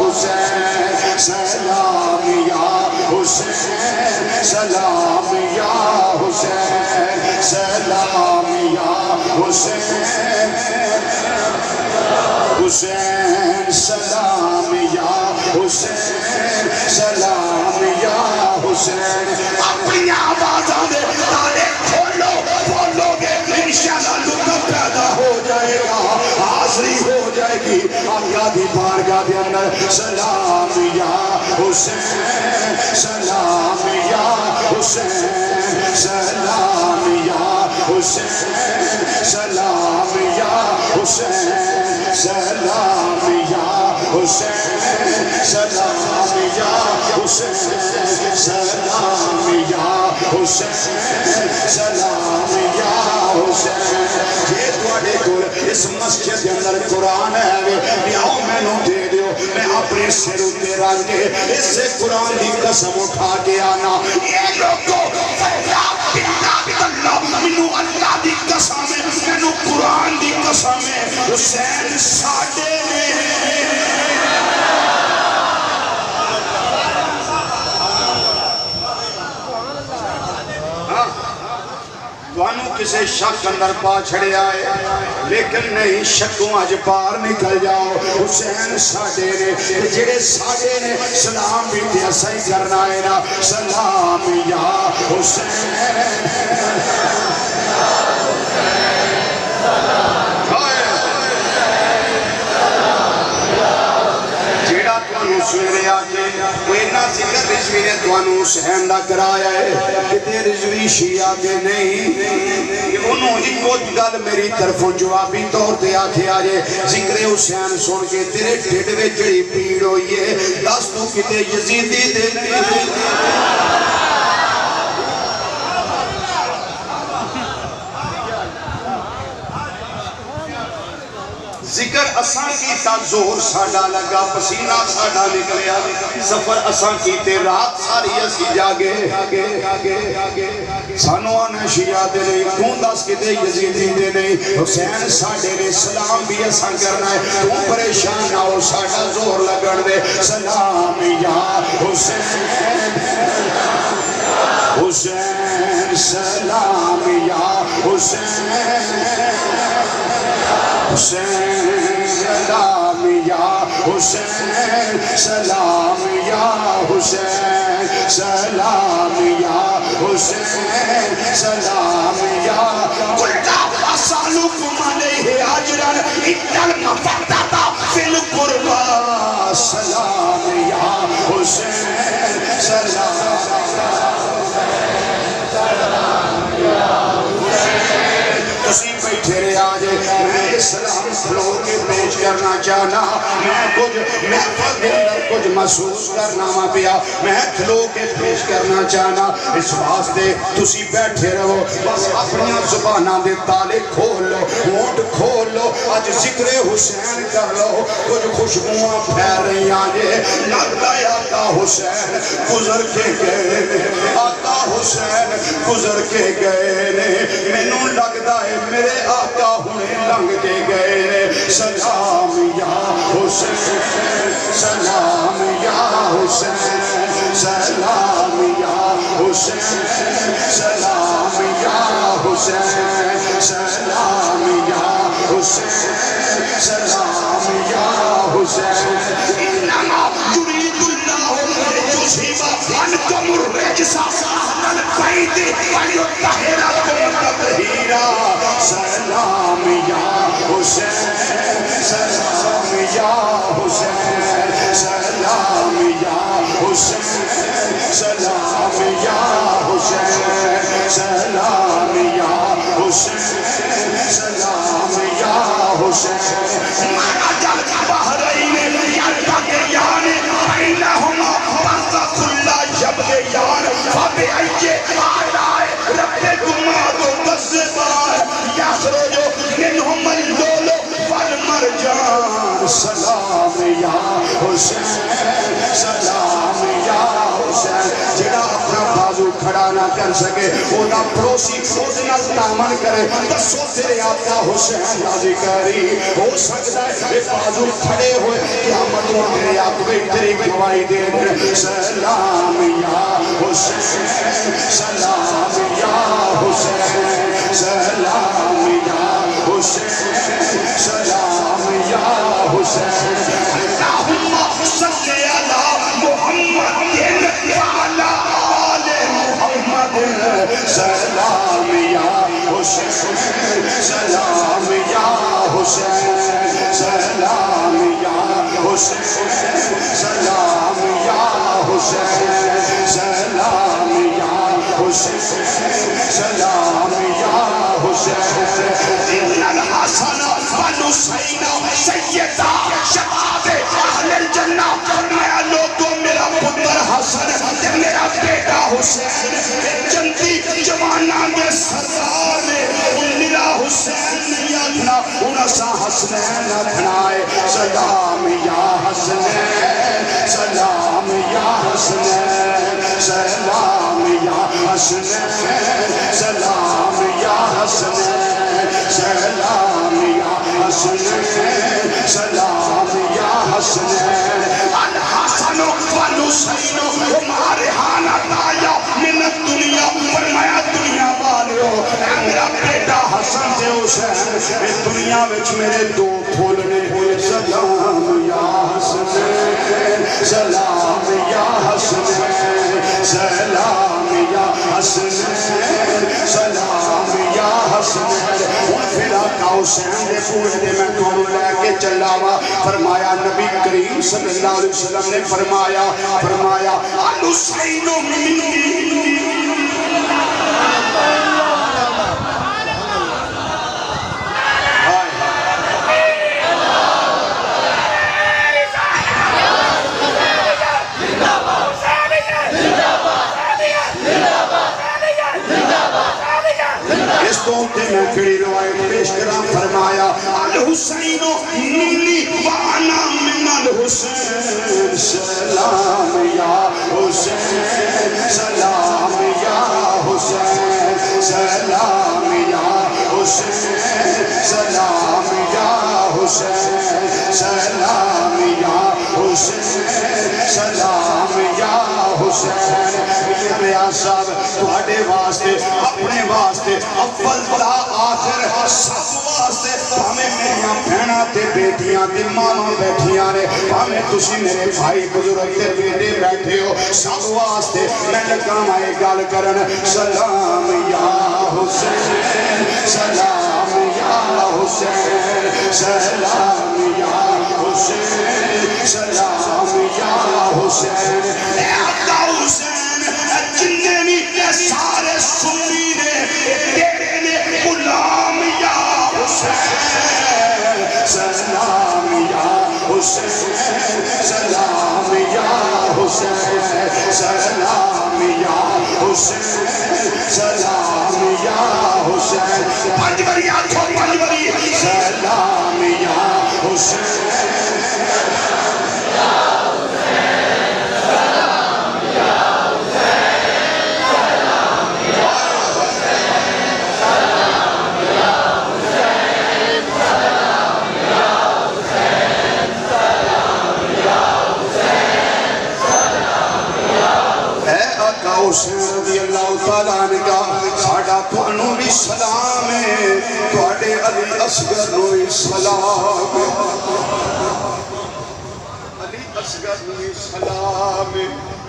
حسین سلام یا حسین سلام یا حسین سلام یا حسین حسین سلام یا حسین سلام یا حسین. اپنی آوازاں دے تالے کھولو بولو گے انشاءاللہ لطف پیدا ہو جائے گا. حاضری ہو جائے گی آقا دی بارگاہ دے اندر سلام یا حسین سلام یا حسین سلام یا حسین سلام یا حسین سلام یا حسین سلام یا حسین سلام یا حسین سلام یا حسین یہ تواڈے کول اس مسجد کے اندر قرآن ہے لیاؤ مینوں دے دیو میں اپنے سر تے رکھ کے اس سے قرآن دی قسم اٹھا کے آنا یہ لوگوں مینوں اللہ دی قسم ہے مینوں قرآن دی قسم ہے حسین ساڈے نے توانو کسے شک اندر پا چھڑے آئے لیکن نہیں شکوں آج پار نکل جاؤ حسین ساڑے نے جڑے ساڑے نے سلام بھی دیا صحیح کرنا ہے نا سلام یا حسین سویرے آجے وہ اینا ذکر رجوی نے توانو حسین دا کرایا ہے کہ رجوی شیعہ کے نہیں کہ انہوں ہی کچھ گل میری طرفوں جوابی طور تے آکھے آجے ذکر حسین سن کے تیرے ڈھڑوے جڑی پیڑ ہوئی ہے دس تو کتے یزیدی دے ذکر اساں کی تا زور ساڑا لگا پسینہ ساڑا نکلیا سفر اساں کی تے رات ساری اسی جاگے سانو آنے شیعہ دے نہیں کون دس کی تے یزیدی دے نہیں حسین ساڑے نے سلام بھی اساں کرنا ہے تو پریشان آؤ ساڑا زور لگڑ دے سلام یا حسین حسین سلام یا حسین حسین سلام یا حسین سلام یا حسین سلام یا حسین سلام یا قلتا اسالکم علیہ اجرا ان المفدۃ فی القربى سلام یا حسین سلام تسی بیٹھے رہے آجے میں اسلام کھلو کے پیش کرنا چاہنا میں کچھ محسوس کرنا ماں پیا میں کھلو کے پیش کرنا چاہنا اس واسطے تسی بیٹھے رہو بس اپنی زبانہ دے تالے کھول لو ہونٹ کھول لو آج ذکر حسین کر لو کچھ خوشبوئاں پھیر رہی آجے لگتا ہے آقا حسین گزر کے گئے آقا حسین گزر کے گئے مینوں لگتا ہے میرے آقا ہونے لنگ کے گئے سلام یا حسین سلام یا حسین سلام یا حسین سلام یا حسین سلام یا حسین سلام یا حسین انما یرید اللہ لیذھب عنکم الرجس اہل البیت ولیطہرکم تطہیرا سلام یا حسین سلام یا حسین سلام یا حسین سلام یا حسین سلام یا حسین سلام یا حسین مانا جل بحرین یلتقیان بینہما برزخ لا یبغیان فبأی آلاء ربکما تکذبان یخرج منہم اللؤلؤ والمرجان سلام یا حسین سلام یا حسین جڑا اپنا بازو کھڑا نہ کر سکے اونا پڑوسی خود نہ دامن کرے دسو تیرے آقا حسین راضی کری ہو سکتا ہے بازو کھڑے ہوئے قیامت میں تیرے آقا تیری گواہی دے دیں سلام یا حسین سلام یا حسین سلام یا حسین سلام یا حسین اللہم صلی علی محمد وعلی آل محمد سلام یا حسین سلام یا حسین سا انہاں سا حسنین بنائے سلام یا حسنین سلام یا حسنین سلام یا حسنین سلام یا حسنین سلام یا حسنین سلام یا حسنین الحسن والحسین ہمارے حالت آیا من الدنیا فرمایا دنیا والے ہو میرا بیٹا حسن سے حسین اس دنیا وچ میرے دو پھول نے سلام یا حسنین سلام یا حسنین سلام یا حسنین سلام یا حسنین ان فلا کا حسین دے پوئے دے میں کونوں لے کے چلاوا فرمایا نبی کریم صلی اللہ علیہ وسلم نے فرمایا الحسین منی اس دوتے میں کڑی روایت پیش کرام فرمایا الحسین منی وانا من الحسین سلام یا حسین سلام یا حسین سلام یا حسین سلام یا حسین سلام یا حسین سلام یا حسین میرے صاحب تواڈے واسطے اپنے واسطے اول تا آخر سب واسطے ہمیں میریاں بہناں تے بیٹیاں تے ماما بیٹھیاں نے ہمیں تسی میرے بھائی بزرگ تے بیٹے بیٹھے ہو سب واسطے میں لگا مائے گل کرن سلام یا حسین سلام یا حسین سلام یا حسین سلام یا حسین اے آقا حسین جننے بھی سارے سنی نے تیرے نے غلام یا حسین سلام یا حسین سلام یا حسین سلام یا حسین سلام یا حسین پانچ بری آنکھوں پانچ بری سلام یا حسین حسین رضی اللہ تعالیٰ نے کہا ساڑھا توانوں بھی سلام ہے توڑے علی اصغر نو بھی سلام ہے علی اصغر نو بھی سلام ہے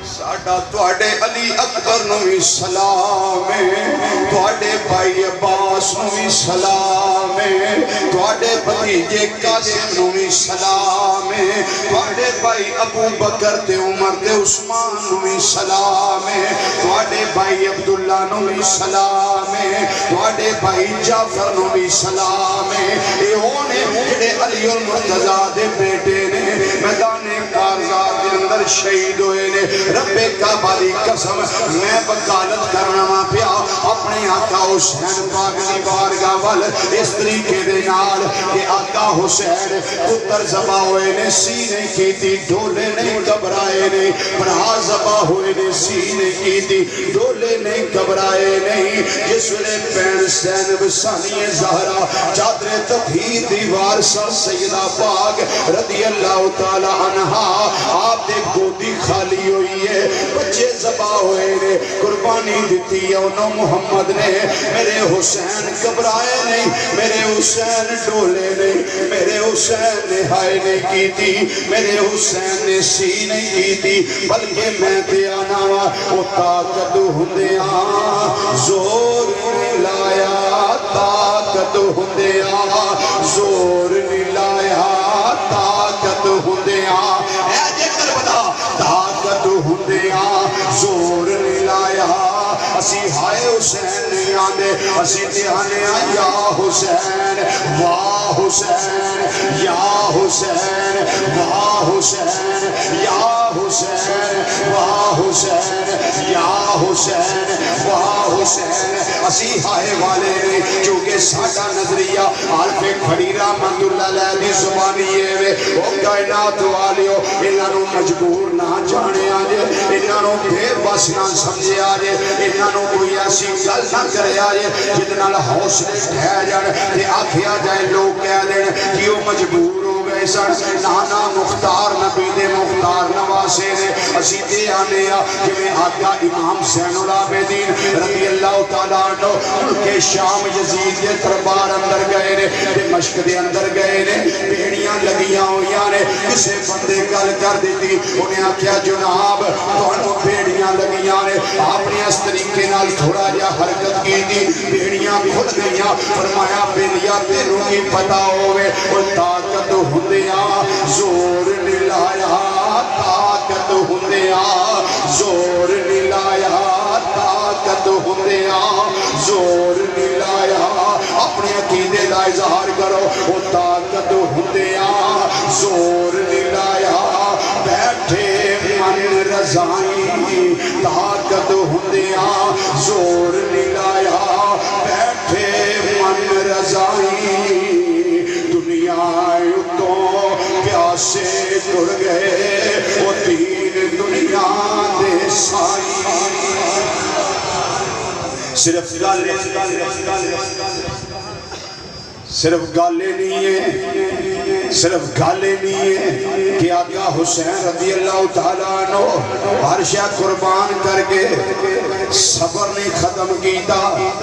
ساڑھا توڑے علی اکبر نو بھی سلام ہے توڑے بھائی عباس نو بھی سلام ہے توڑے بھتیجے قاسم نو بھی سلام ہے توڑے بھائی ابو بکر تے عمر تے عثمان نو بھی سلام ہے توڑے بھائی عبداللہ نو بھی سلام ہے توڑے بھائی جعفر نو بھی سلام ہے اے ہونے جڑے علی المرتضیٰ دے بیٹے نے میدان کارزات دے اندر شہید ہوئے نے رب کعبہ دی قسم میں وکالت کرنا پیا اپنے آقا حسین پاک دی بارگاہ وال اس طریقے دے نال کہ آقا حسین پتر ذبح ہوئے نے سینے کی تھی ڈولے نہیں گھبرائے نہیں برا ذبح ہوئے نے سینے کی تھی ڈولے نہیں گھبرائے نہیں جس نے پین زینب ثانی زہرا چادر تطہیر دیوار سر سیدہ پاک رضی اللہ تعالی عنہ آپ دے گودی خالی ہوئی ہے بچے ذبح ہوئے نے قربانی دیتی ہے انہوں محمد نے میرے حسین گھبرائے نہیں میرے حسین ڈولے نہیں میرے حسین نے ہائے نہیں کی تھی میرے حسین نے سی نہیں کی تھی بلکہ میں تے آنا وہ طاقت ہندیاں زور نہیں لایا طاقت ہندیاں زور نہیں لایا طاقت ہندیاں اے جے کربلا طاقت ہندیاں زور نہیں لایا اسی ہائے حسین نہیں آنے اسی دیانے یا حسین واہ حسین یا حسین واہ حسین یا حسین واہ حسین حسین یا حسین واہ حسین اسی ہائے والے نے چونکہ ساڈا نظریہ عارف کھڑی رحمت اللہ علیہ دی زبانی ہے او کائنات والیو انہاں نو مجبور نہ جانے آجے انہاں نو بے بس نہ سمجھے آجے انہاں نو کوئی ایسی گل نہ کرے آجے جتنا حوصلے ٹھہ جان تے آکھیا جائے لوگ کہہ دیں کہ وہ مجبور ہو گئے سن نانا مختار نبی دے مختار نواسے نے اسی تے آنے جویں آقا امام زین العابدین رضی اللہ تعالیٰ عنہ ملک شام یزید کے دربار اندر گئے نے دمشق دے اندر گئے نے بیڑیاں لگیاں ہویاں نے کسے بندے گل کر دیتی انہیں آکھیا جناب تانوں بیڑیاں لگیاں نے آپ نے اس طریقے نال تھوڑا جا حرکت کی تھی بیڑیاں کھل گئیاں فرمایا بیلیا تینوں کی پتہ ہوئے اور طاقت ہوندیاں زور نہیں لایا طاقت ہوندیاں زور نہیں لایا طاقت ہوندیاں زور نہیں لایا اپنے عقیدے دا اظہار کرو وہ طاقت ہوندیاں زور نہیں لایا بیٹھے من رضائی طاقت ہوندیاں زور نہیں لایا بیٹھے من رضائی دنیا تو پیاسے ٹر گئے وہ تین دنیا دے سائی صرف گالے نہیں ہے صرف گالے نہیں ہے کہ آقا حسین رضی اللہ تعالیٰ عنہ ہر شے قربان کر کے صبر نے ختم کیتا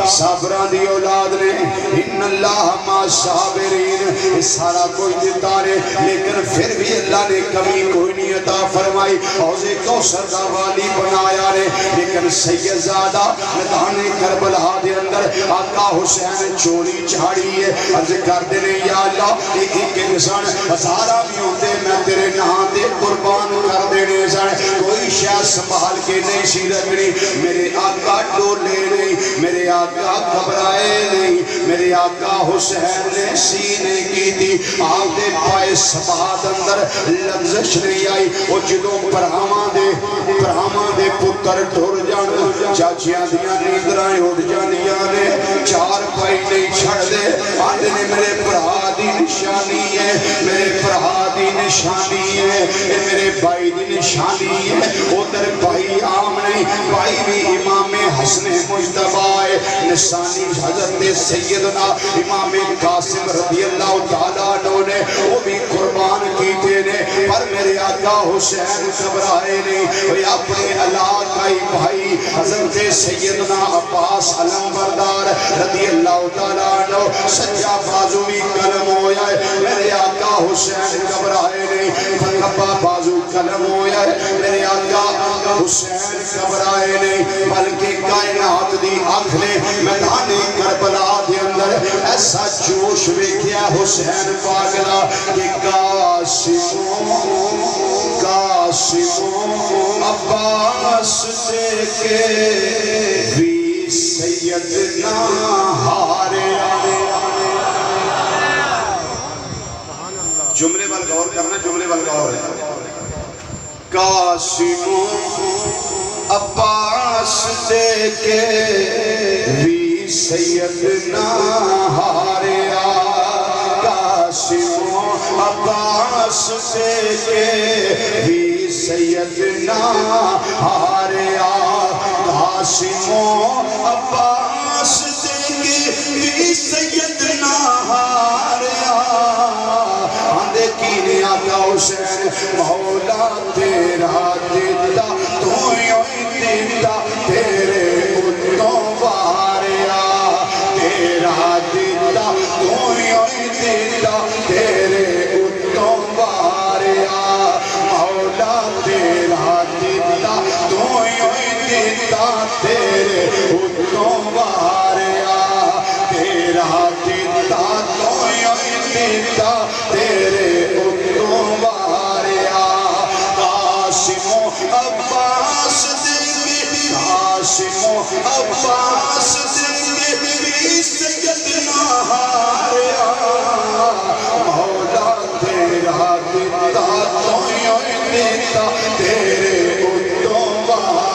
صبران دی اولاد نے ان اللہ ما صابرین سارا کوئی دیتا نے لیکن پھر بھی اللہ نے کمی کوئی نہیں عطا فرمائی حوض کوثر دا والی بنایا نے لیکن سید زادہ میدان کربلا دے اندر آقا حسین چوری چاڑی ہے عرض کر دینے یا اللہ ایک انسان ہزارہ بھی ہوتے میں تیرے نام دے قربان کر دینے سن کوئی شاہ سنبھال کے نہیں سی رکھنی میرے آقا ڈولے نہیں میرے آقا گھبرائے نہیں میرے آقا حسین نے سینے کی تھی آپ دے پائے سباد اندر لغزش نہیں آئی وہ جدوں پرہاما دے پتر ٹھور جان چاچیاں دیاں نیندرائیں اٹھ جانیاں نے چار پائی نہیں چھڑ دے آدھے نے میرے پرہا دی نشانی ہے میرے پرہا دی نشانی ہے میرے بھائی دی نشانی ہے ادھر بھائی عام نہیں بھائی بھی امام حسن مجتبہ نشانی حضرت سیدنا امام قاسم رضی اللہ تعالیٰ عنہ نے وہ بھی قربان کیتے نے پر میرے آقا حسین گھبرائے نہیں وہ اپنے علاقائی بھائی حضرت سیدنا عباس علمبردار رضی اللہ تعالیٰ عنہ سجا بازو بھی قلم ہویا ہے میرے آقا حسین گھبرائے نہیں کبا بازو قلم ہویا ہے میرے آقا حسین گھبرائے نہیں بلکہ کائنات دی آنکھ نے میدان کربلا دے اندر ایسا جوش ویکھیا حسین پاگلا کہ قاسم عباس دے کے بھی سیدنا ہارے جملے بل غور کرنا جملے بل غور ہے قاسم عباس دے کے بھی سیدنا ہاریا قاسم عباس دے کے بھی سیدنا ہاریا قاسم عباس دے کے بھی سیدنا ہاریا آندے کینے آقا حسین مولا تیرا دیتا تو یوں دیتا تیرے اتوں باریا تیرا دیتا تو یوں دیتا تیرے اتوں باریا مولا تیرا دیتا تو یوں دیتا تیرے اتوں باریا تیرا دیتا تو یوں دیتا تیرے اتوں باریا قاسم عباس دے قاسم عباس دے بھی سیدنا ہاریا مولا تیرا دیتا تو یوں دیتا تیرے اتوں باریا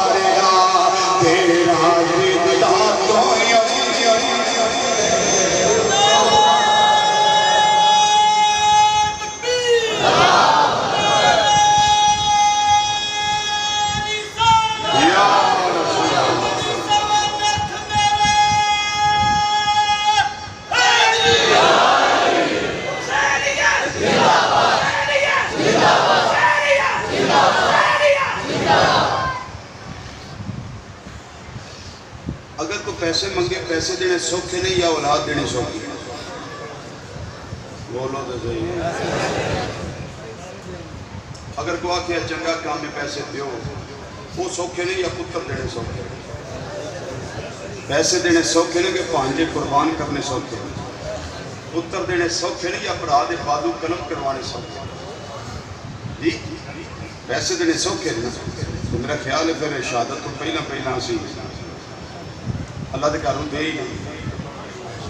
منگے پیسے دینے سوکھے نہیں یا اولاد دینے سوکھے؟ بولو تو صحیح. اگر کوئی آکھے چنگا کام میں پیسے دیو وہ سوکھے نہیں یا پتر دینے سوکھے؟ پیسے دینے سوکھے نہیں کہ پانجے قربان کرنے سوکھے؟ پتر دینے سوکھے نہیں یا برا دے بادو قلم کروانے سوکھے؟ جی پیسے دینے سوکھے نہیں. تو میرا خیال ہے پھر شہادت تو پہلا سی اللہ دے کاروں دے ہی نہیں.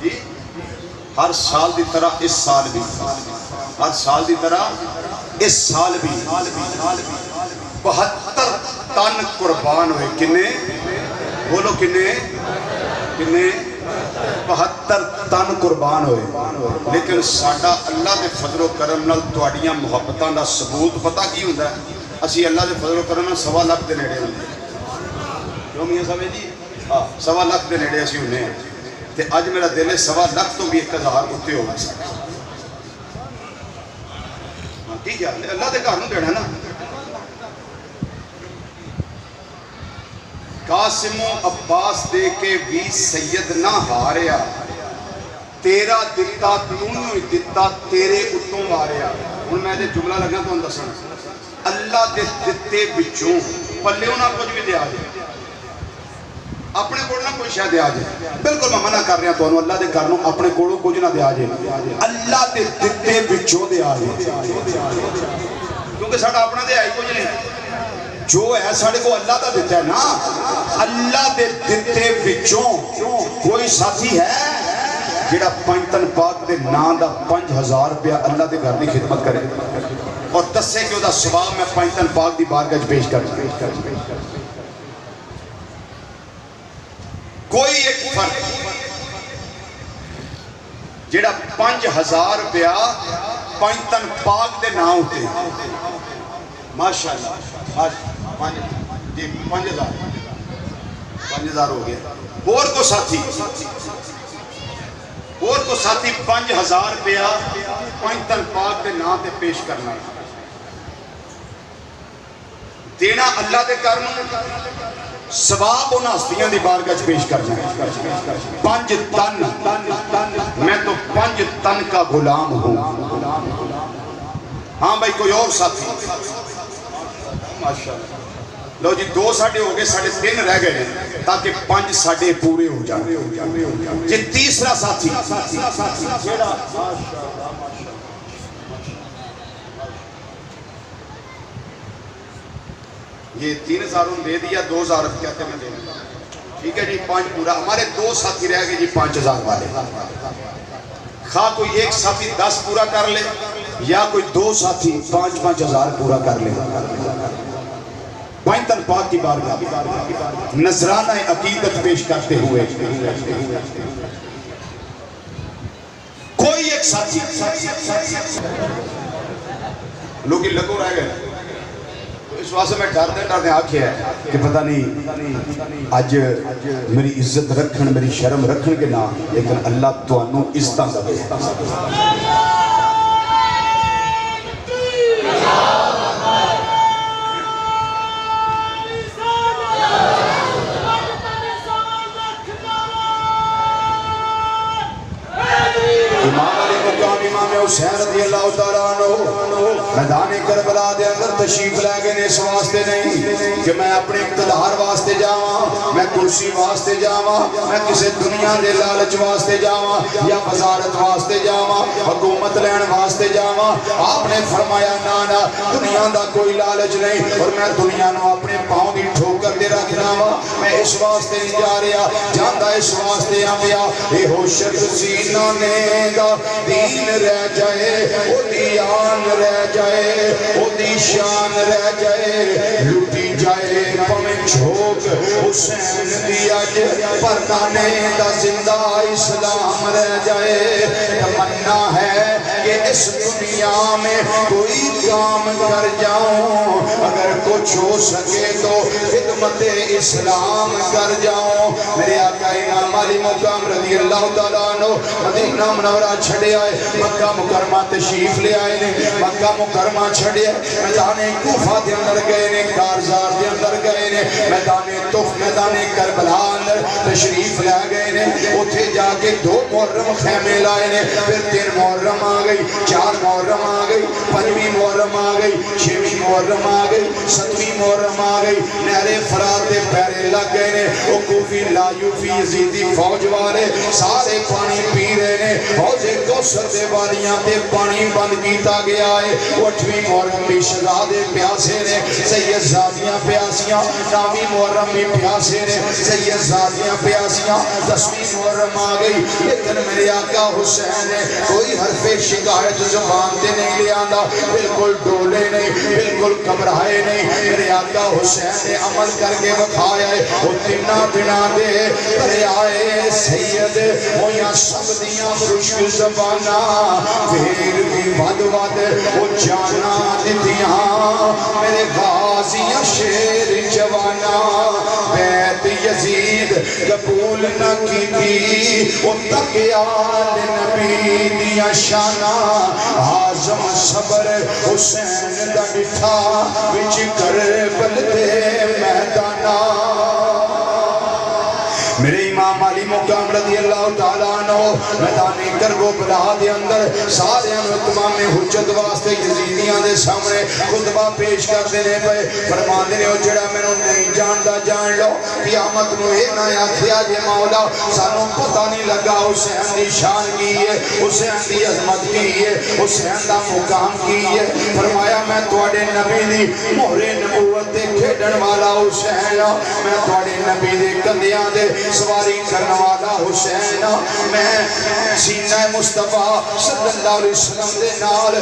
جی ہر سال دی طرح اس سال بھی، ہر سال دی طرح اس سال بھی 72 تن قربان ہوئے. کنے بولو کنے 72 تن قربان ہوئے. لیکن ساڈا اللہ دے فضل و کرم نال تواڈیاں محبتاں دا ثبوت پتہ کی ہوندا ہے؟ اسی اللہ دے فضل و کرم نال 1.25 لاکھ دے نیڑے ہوندے. کیوں میاں صاحب جی؟ 1.25 لاکھ دے نیڑے اسی ہونے ہیں. تے اج میرا دل ہے 1.25 لاکھ تو بھی 1000 اتے ہو سکتا. ٹھیک ہے اللہ دے گھر نوں دینا نا. قاسم و عباس دے کے بھی سید نہ ہاریا، تیرا دتا توں ہی دتا تیرے اتوں ماریا. ہن میں دے جملہ لگا تانوں دسن. اللہ دے دتے وچوں پلیوں نہ کچھ بھی دیا جائے، اپنے کول نہ کوئی شے دیا جائے. بالکل میں منع کر رہا تانوں اللہ دے گھر نوں اپنے کولوں کچھ نہ دیا جائے، اللہ دے دتے وچوں دیا جائے. کیونکہ ساڈا اپنا دے ہے کچھ نہیں. جو ہے ساڑھے کو اللہ دا دیتا ہے نا. اللہ دے دیتے وچوں کوئی ساتھی ہے جیڑا پنجتن پاک دے نام دا 5000 روپیہ اللہ دے گھر دی خدمت کرے اور دسے کہ دا ثواب میں پنجتن پاک دی بارگاہ وچ پیش کر. کوئی ایک فرد جیڑا 5000 روپیہ پنجتن پاک دے نام ہوتے ماشاءاللہ جی 5000 ہو گیا. اور کو ساتھی 5000 روپیہ پنجتن پاک دے نام تے پیش کرنا دینا اللہ دے کرنا ثواب انہاں ہستیاں دی بارگاہ وچ پیش کرنا. 5 تن میں تو 5 تن کا غلام ہوں. ہاں بھائی کوئی اور ساتھی؟ ماشاءاللہ. لو جی 2 ساڑھے ہو گئے، 3.5 رہ گئے ہیں تاکہ 5 ساڑھے پورے ہو جائیں. جی تیسرا ساتھی یہ 3000 دے دیا، 2000 کہتے ہیں میں دینا. ٹھیک ہے جی 5 پورا. ہمارے 2 ساتھی رہ گئے جی 5000 والے. خواہ کوئی ایک ساتھی 10 پورا کر لے یا کوئی 2 ساتھی 5-5000 پورا کر لے. پنجتن پاک کی بارگاہ نذرانہ عقیدت پیش کرتے ہوئے کوئی ایک ساتھی لوگ لگو رہ گئے. اس واسطے میں ڈردے آکھیا ہے کہ پتہ نہیں آج میری عزت رکھن میری شرم رکھن کے نام، لیکن اللہ تو انہوں عزتاں دے. امام علی مقام امام حسین رضی اللہ تعالیٰ عنہ میدان کربلا دے اندر تشریف لے گئے اس واسطے نہیں کہ میں اپنے اقتدار واسطے جاواں، میں کرسی واسطے جاواں، میں کسی دنیا دے لالچ واسطے جاواں یا وزارت واسطے جاواں، حکومت لین واسطے جاواں. آپ نے فرمایا نا دنیا دا کوئی لالچ نہیں اور میں دنیا نو اپنے پاؤں دی ٹھوکر دے رکھنا وا. میں اس واسطے نہیں جا رہا، جاندا اس واسطے آیا اے ہو شخص سینہ نے دا دین رہ جائے، او دی آن رہ جائے، او دی شان رہ جائے، لٹی جائے پمیں چھوک حسین دی اج پردانے دا زندہ اسلام رہ جائے. تمنا ہے کہ اس دنیا میں کوئی کام کر جاؤں، اگر کچھ ہو سکے تو خدمت اسلام کر جاؤں۔ میرے آقا امام علی مقام رضی اللہ تعالیٰ عنہ مدینہ منورہ چھڑے آئے، مکہ مکرمہ تشریف لے آئے نے، مکہ مکرمہ چھڑے میدان کوفہ دے اندر گئے نے، کارزار دے اندر گئے نے، میدان طف میدان کربلا اندر تشریف لے گئے نے، اتھے جا کے 2 محرم خیمے لائے نے، پھر 3 محرم آ گئی، 4 محرم آ گئی، 5ویں محرم آ گئی، 6ویں محرم آ گئی، 7ویں محرم آ گئی، نہر فرات دے پیرے لگ گئے نے، وہ کوفی لایوفی یزیدی فوج والے سارے پانی پی رہے نے، حوض کوثر دے والیاں تے پانی بند کیتا گیا ہے۔ 8ویں محرم بھی شہزادے پیاسے نے، سید زادیاں پیاسیاں، 9ویں محرم بھی پیاسے نے، سید زادیاں پیاسیاں، 10ویں محرم آ گئی، لیکن میرے آقا حسین نے کوئی حرف شکایت زبان تے نہیں لے آندا، بالکل ڈولے نہیں، بالکل گھبرائے نہیں۔ میرے آقا حسین نے عمل کر کے بکھایا ہے، وہ تنہ دنا دے کرے آئے سید ہویاں سب دیاں مشک زبانہ، پھر بھی ود ود وہ جانا دیتیاں میرے غازیاں شیر جوانہ، بیت یزید قبول نہ کی تھی وہ تک آل نبی دیا شانہ، آزم صبر حسین دا ڈٹھا وچ کربل دے میدانہ۔ میرے امام علی مقام رضی اللہ تعالیٰ عنہ میدان کربلا دے اندر سارے تمام حجت واسطے یزیدیاں دے سامنے خطبہ پیش کر دینے پہ فرما دینے ہو جڑا میں نہیں جاندا جان لو، قیامت نو اے نہ آکھیا جے مولا سانوں پتہ نہیں لگا حسین دی شان کی ہے، حسین دی عظمت کی ہے، حسین دا مقام کی ہے۔ فرمایا میں تواڈے نبی دی مہر نبوت تے کھیڈن والا حسین، میں تواڈے نبی دے کندھیاں دے سواری کرنے والا حسین، میں سینہ مصطفیٰ صلی اللہ علیہ وسلم دے نال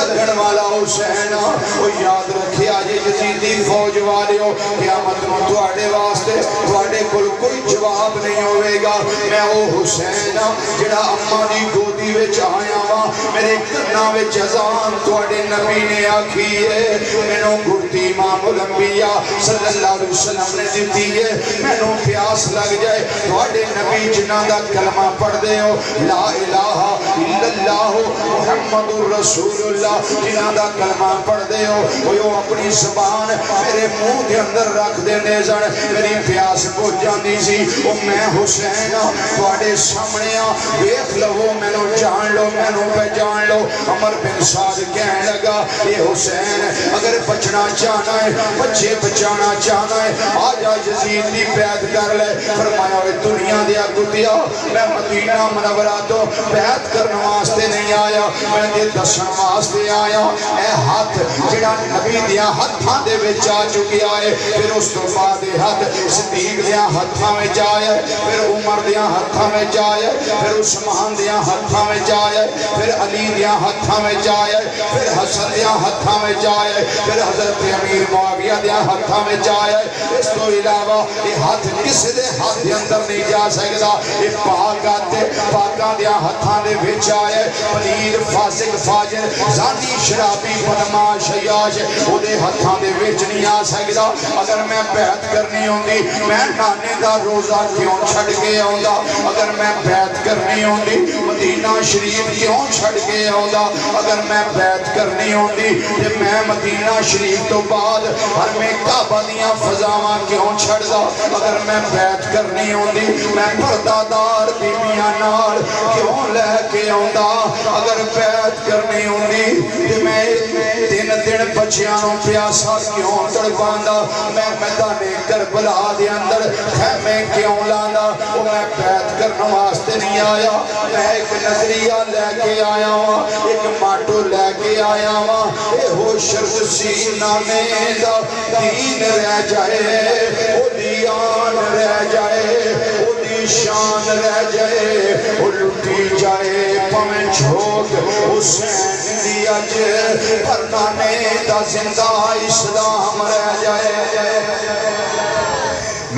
لگن والا حسین۔ وہ یاد رکھے آج یزیدی فوج والے ہو، قیامت میں تواڈے واسطے تواڈے کول کوئی جواب نہیں ہوئے گا۔ میں وہ حسین جڑا اماں دی گودی وچ آیا وا، میرے کنا وچ اذان تواڈے نبی نے آکھی ہے، مینوں گھڑتی امام الانبیاء صلی اللہ علیہ وسلم نے دتی ہے، مینوں پیاس لگ جائے تواڈے نبی جنہاں دا کلمہ پڑھ دے ہو لا الہ الا اللہ محمد رسول اللہ، جنہاں دا کلمہ پڑھ دے ہو وہ اپنی زبان میرے منہ دے اندر رکھ دینے سن، میری پیاس بجھ جاندی سی۔ وہ میں حسین تواڈے سامنے دیکھ لو، مینوں جان لو، مینوں پہچان لو۔ عمر بن سعد کہنے لگا یہ حسین اگر بچنا چاہنا ہے، بچے بچانا چاہنا ہے، آجا یزید دی بیعت کر لے۔ فرمایا ہوئے دنیا دیا گتیا میں مدینہ منورہ تو بیعت کرنے واسطے نہیں آیا، میں دے دسن واسطے آیا۔ اے ہاتھ جڑا نبی دیا ہتھاں دے وچ آ چکیا ہے، پھر اس تو بعد ہاتھ صدیق دیا ہتھاں میں جائے، پھر عمر دیا ہتھاں میں جائے، پھر عثمان دیا ہتھاں میں جائے، پھر علی دیا ہتھاں میں جائے، پھر حسن دیا ہتھاں میں جائے، پھر حضرت امیر معاویہ دیا ہتھاں میں جائے۔ اس تو علاوہ یہ ہاتھ کسی دے ہاتھ دے اندر نہیں جا سکتا، یہ پاک آتے پاکاں دیا ہتھاں دے وچ آئے۔ پلید فاسق فاجر زانی شرابی بدماش عیاش او دے ہتھاں دے وچ نہیں آ سکتا۔ اگر میں بیعت کرنی ہوندی میں نانے دا روزہ کیوں چھڑ کے آوندا، اگر میں بیعت کرنی ہوندی مدینہ شریف کیوں چھڑ کے آوندا، اگر میں بیعت کرنی ہوندی تے میں مدینہ شریف تو بعد ہر میں کعبہ دیاں فضاواں کیوں چھڑدا، اگر میں بیعت کرنی ہوندی میں پردہ دار بیویاں نال کیوں لے کے آوندا، اگر بیعت کرنی ہوندی تے میں 3 دن بچیاں پیاسا کیوں تڑپاندا، میں میدان کربلا دے اندر خیمے کیوں لاندا۔ وہ میں بیعت کرنے واسطے نہیں آیا، میں ایک نظریہ لے کے آیا ہوں، ایک ماٹو لے کے آیا ہوں، اے ہو شرط سینہ میں دا دین رہ جائے، او دیان رہ جائے، او دی شان رہ جائے، او لٹی جائے پمیں چھوک حسین دی اج پرنانے دا زندہ اسلام رہ جائے۔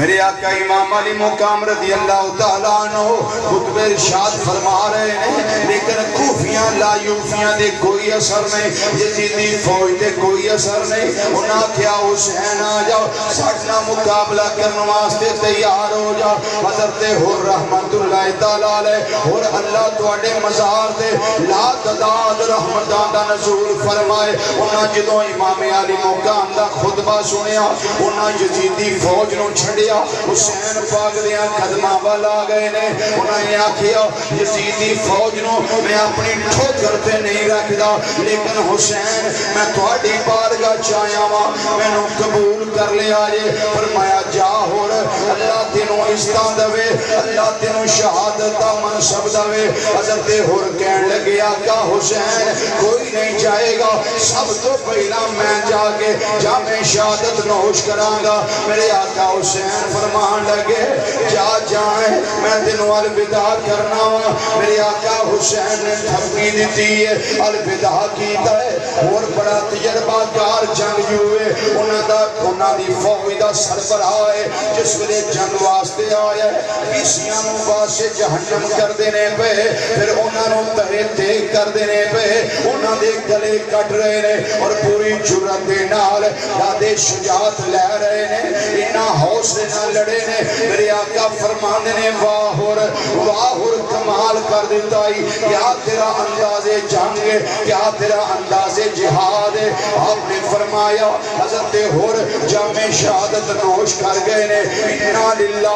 میرے آقا امام علی مقام رضی اللہ تعالیٰ عنہ خطب ارشاد فرما رہے ہیں لیکن کوفیاں لا یوفیاں دے کوئی اثر نہیں، یزیدی فوج دے کوئی اثر نہیں۔ انہاں کیا حسین آ جاؤ ساٹھنا مقابلہ کرنے واسطے تیار ہو جاؤ۔ حضرت حر رحمت اللہ تعالیٰ علیہ اور اللہ تواڈے مزار دے لا تعداد رحمتاں دا نزول فرمائے۔ انہاں جدوں امام علی مقام دا خطبہ سنیا انہاں یزیدی فوج نو چھڑیا، حسین پاک دیاں قدماں والا گئے نے۔ انہاں نے آکھیا یزیدی فوج نو میں اپنی ٹھوکر تے نہیں رکھدا، لیکن حسین میں تواڈی بارگاہ چایا وا، مینوں قبول کر لیا جے۔ فرمایا جا ہور اللہ تینوں عزت دے، اللہ تینوں شہادت دا منصب دے۔ حضرت حر کہن لگے آقا حسین کوئی نہیں جائے گا، سب تو پہلا میں جا کے جامع شہادت نوش کراں گا۔ میرے آقا حسین فرمان لگے جا جائیں میں تینوں الوداع کرنا وا۔ میرے آقا حسین نے دھمکی دیتی ہے الوداع کیتا ہے اور بڑا تجربہ کار جنگ ہوئے۔ انہاں دی فوج دا سربراہ ہے جس ویلے جنگ واسطے آیا ہے عیسیاں نوں واسطے جہنم کر دینے پہ، پھر انہاں نوں تہے تیگ کر دینے پہ، انہاں دے گلے کٹ رہے نے اور پوری جرأت دے نال دادے شجاعت لے رہے نے، انہاں حوصلے نال لڑے نے۔ میرے آقا فرماندے نے واہ ہور کمال کر دیتا ہی، کیا تیرا انداز جنگ ہے، کیا تیرا انداز جہاد ہے۔ آپ نے فرمایا حضرت حر جامع شہادت نوش کر گئے نے، انا للہ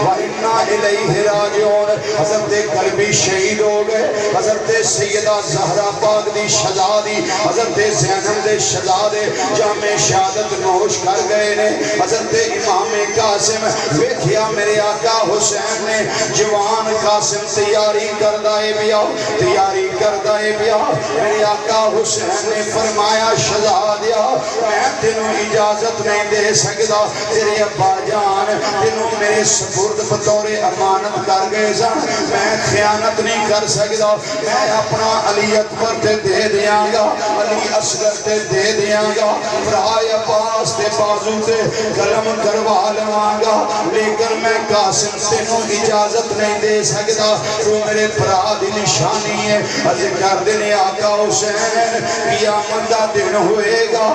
و انا الیہ راجعون۔ حضرت کلبی شہید ہو گئے، حضرت سیدہ زہرا پاک دی شہزادی حضرت زینب دے شہزادے جامع شہادت نوش کر گئے نے۔ حضرت امام قاسم ویکھیا میرے آقا حسین نے جوان قاسم تیاری کردائے بیا، تیاری کردائے بیا۔ میرے آقا حسین نے فرمایا شہزادیا میں تینوں اجازت نہیں دے سکتا، تیرے ابا جان تینوں میرے سپرد بطور امانت کر گئے سن، میں خیانت نہیں کر سکتا، میں اپنا علی اکبر تے دے دیاں گا، علی اصغر تے دے دیاں گا، برائے عباس تے بازو تے قلم کروا لواں گا، لیکن میں قاسم تینوں اجازت نہیں دے سکتا، تو میرے برا دی نشانی ہے۔ عرض کر دینے آقا حسین قیامت دا دن ہوئے گا،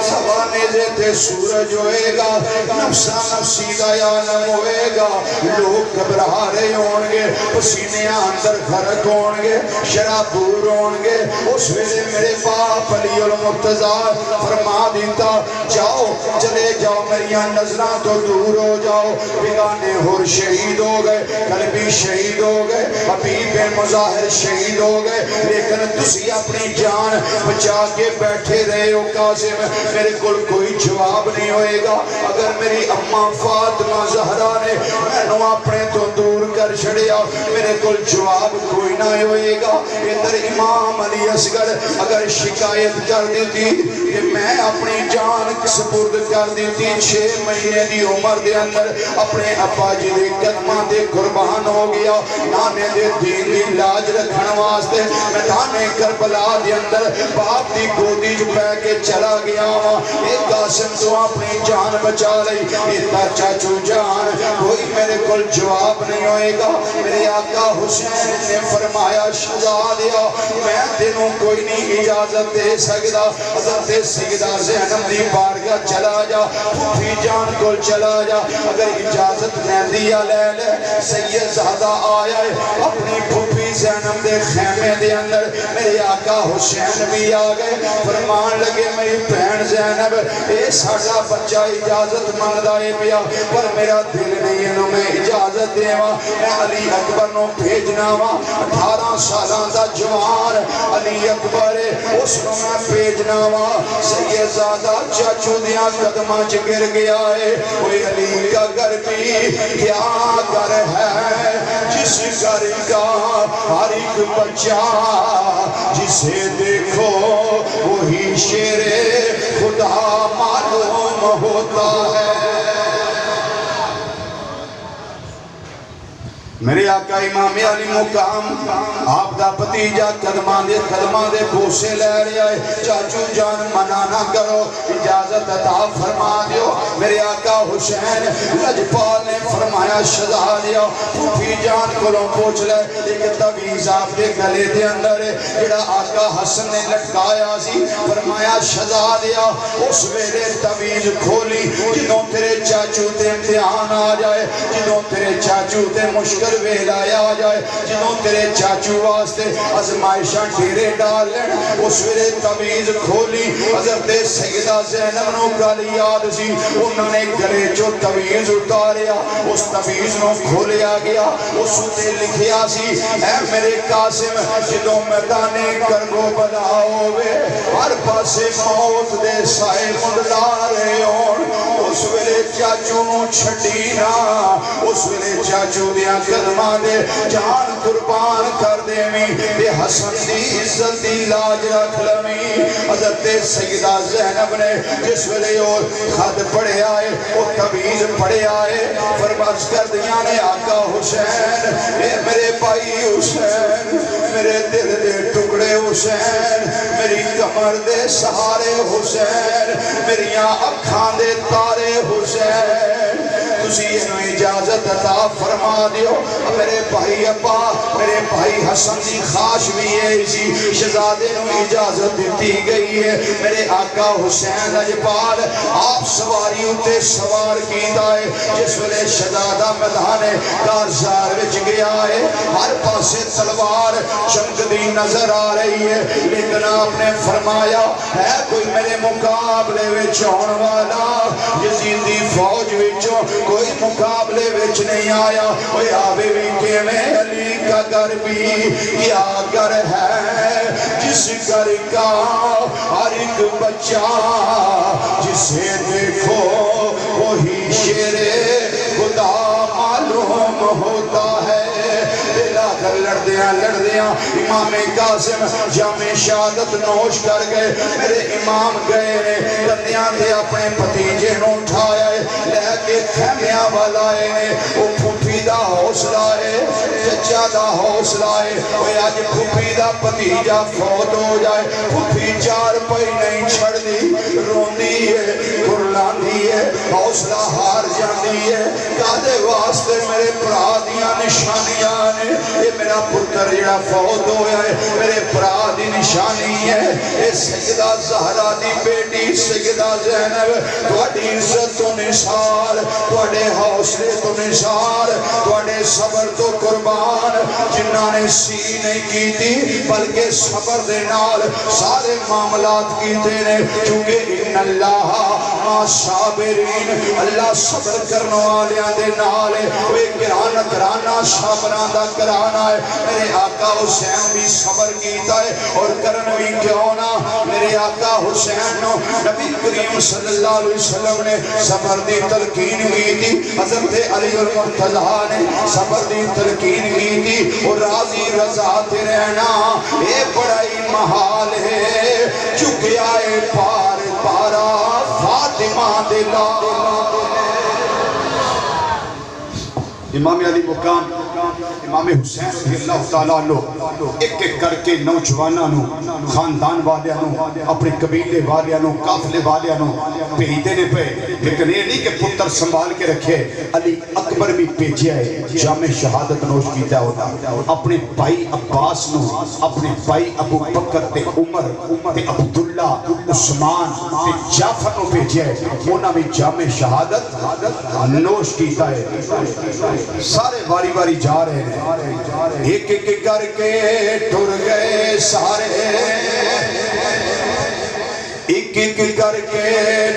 سوانے تے سورج ہوئے گا، نفسا نفسی دا عالم ہوئے گا، لوگ گھبرا رہے ہوں گے، پسینے اندر غرق ہوں گے، شرابور ہوں گے۔ اس ویلے میرے باپ علی المرتضیٰ فرما دیتا جاؤ چلے جاؤ میریاں نظراں تو دور ہو جاؤ۔ بیگانے حر شہید ہو گئے، کلبی شہید ہو گئے، حبیب مظاہر شہید ہو گئے، لیکن تسی اپنی جان بچا کے بیٹھے رہے ہو قاسم۔ میرے کل کوئی جواب نہیں ہوئے گا، اگر میری اماں فاطمہ زہرا نے میں اپنے تو دور کر چھڑیا میرے کل جواب کوئی نہ ہوئے گا۔ ادھر امام علی اصغر اگر شکایت کر دیتی کہ میں اپنی جان سپرد کر دیتی 6 مہینے دی عمر دے اندر اپنے ابا جی دے قدماں دے قربان ہو گیا، نانے دے دین دی لاج رکھن واسطے میدان کربلا دے اندر باپ دی گودی جو پہ کے چلا گیا ہوا، ایک قاسم تو اپنی جان بچا لئی، اتنا چاچو جان کوئی میرے کل جواب نہیں ہوئے گا۔ میرے آقا حسین نے فرمایا شہزادیا میں تینوں کوئی نہیں اجازت دے سکتا، حضرت سیدہ زینب دی بارگاہ چلا جا، پھوپھی جان کو چلا جا، اگر اجازت نہیں دیا لے لے۔ سید زادہ آیا ہے اپنی پھوپھی زینب دے خیمے دے اندر، میرے آقا حسین بھی آ گئے، فرمان لگے میری بہن زینب اے ساڑا بچہ اجازت مانگدائے پیا پر میرا دل نہیں انہوں میں اجازت دیوا، میں علی اکبر نو بھیجنا وا، 18 سالان دا جوان علی اکبر اس نو میں بھیجنا وا۔ سید زادہ چاچو دیاں قدماں گر گیا ہے، کوئی علی کا گھر بھی کیا گھر ہے جس گھر کا ہر ایک بچہ جسے دیکھو وہی شیر خدا معلوم ہوتا ہے۔ میرے آقا امام علی مقام آپ دا پتیجا قدمان دے بوسے لے رہے آئے چاچو جان منع نہ کرو اجازت عطا فرما دیو میرے آقا حسین لجپال نے فرمایا شہزادیا پھوپھی جان کولوں پوچھ لے ایک تعویذ آپ کے گلے دے اندر جڑا آقا حسن نے لٹکایا سی فرمایا شہزادیا اس ویلے تعویذ کھولی جدوں تیرے چاچو تے امتحان آ جائے جدوں تیرے چاچو تے مشکل ویلا آ جائے جنہوں تیرے چاچو واسطے ازمائشاں ڈیرے ڈال لین اس ویلے تعویذ کھولی حضرت سیدہ زینب نو گل یاد سی انہوں نے گلے جو تعویذ اتاریا اس تعویذ نو کھولیا گیا اس تے لکھیا سی اے میرے قاسم جدوں میدان کربلا ہوے ہر پاسے موت دے سائے منڈلا رہے ہون اس ویلے چاچو نو چھڈی نہ اس ویلے چاچو دیاں قدمان دے جان قربان کر دے میں بے حسن دی عزت دی لاج رکھ لمی حضرت سیدہ زینب نے جس ویلے اور خط پڑھے آئے اور تعویذ پڑھے آئے فرماش کر دیا نے آقا حسین اے میرے بھائی حسین میرے دل دے ٹکڑے حسین میری کمر دے سہارے حسین میریاں اکھاں دے تارے حسین تسی انہوں اجازت عطا فرما دیو میرے بھائی ابا میرے بھائی حسن دی خواہش بھی ہے اسی شہزادے نو اجازت دیتی گئی ہے میرے آقا حسین لجپال آپ سواری ہوتے سوار کی دائے جس ویلے شہزادہ میدان کارزار وچ گیا ہے ہر پاسے تلوار چمکدی نظر آ رہی ہے لیکن آپ نے فرمایا ہے کوئی میرے مقابلے وچ آن والا یزید دی فوج وچوں کوئی مقابلے وچ نہیں آیا وہ آبے بھی کہ میں علی کا گھر بھی کیا گھر ہے جس گھر کا ہر ایک بچہ جسے دیکھو وہی شیر خدا معلوم ہوتا ہے لڑدیاں امام قاسم جامع شہادت نوش کر گئے میرے امام گئے دندیاں دے اپنے پتیجے نو اٹھایا ہے لے کے خیمیاں والا ہے وہ پھوپھی دا حوصلہ ہے چچا دا حوصلہ ہے وہ آج پھوپھی دا پتیجا فوت ہو جائے پھوپھی چار پئی نہیں چھڑ دی روندی ہے گرلاندی ہے حوصلہ ہار جاندی ہے کادے واسطے میرے پرا دیاں نشانیاں نے یہ میرا پتر جڑا فوت ہویا ہے میرے پرا دی نشانی ہے اے سیدہ زہرا دی بیٹی سیدہ زینب تواڈی عزت تو نثار تواڈے حوصلے تو نثار تواڈے صبر تو قربان جنہاں نے سی نہیں کی تھی بلکہ صبر دے نال سارے معاملات کیتے نے چونکہ ان اللہ ما صابرین اللہ صبر کرنے والیاں دے نال وہ کرانا صبراں دا کرانا ہے میرے آقا حسین بھی صبر کیتا ہے اور کرن بھی کیوں نہ میرے آقا حسین نو نبی کریم صلی اللہ علیہ وسلم نے صبر دی تلقین کی تھی حضرت علی المرتضیٰ نے صبر دی تلقین کی تھی اور راضی رضا تے رہنا اے بڑا ہی محال ہے چکے آئے پار پارا فاطمہ دلا امام علی مقام امام حسین رضی اللہ تعالیٰ عنہ ایک ایک کر کے نوجوانوں خاندان والیاں اپنے قبیلے والیاں قافلے والیاں بھیجتے نے پہ لیکن یہ نہیں کہ پتر سنبھال کے رکھے علی اکبر بھی بھیجیا ہے جامع شہادت نوش کیتا ہوتا اپنے بھائی عباس نو اپنے بھائی ابو بکر تے عمر تے عبداللہ عثمان تے جعفر نو بھیجیا ہے انہاں بھی جامع شہادت نوش کیتا ہے سارے باری باری جا رہے ہیں ایک ایک کر کے ٹر گئے سارے ایک ایک کر کے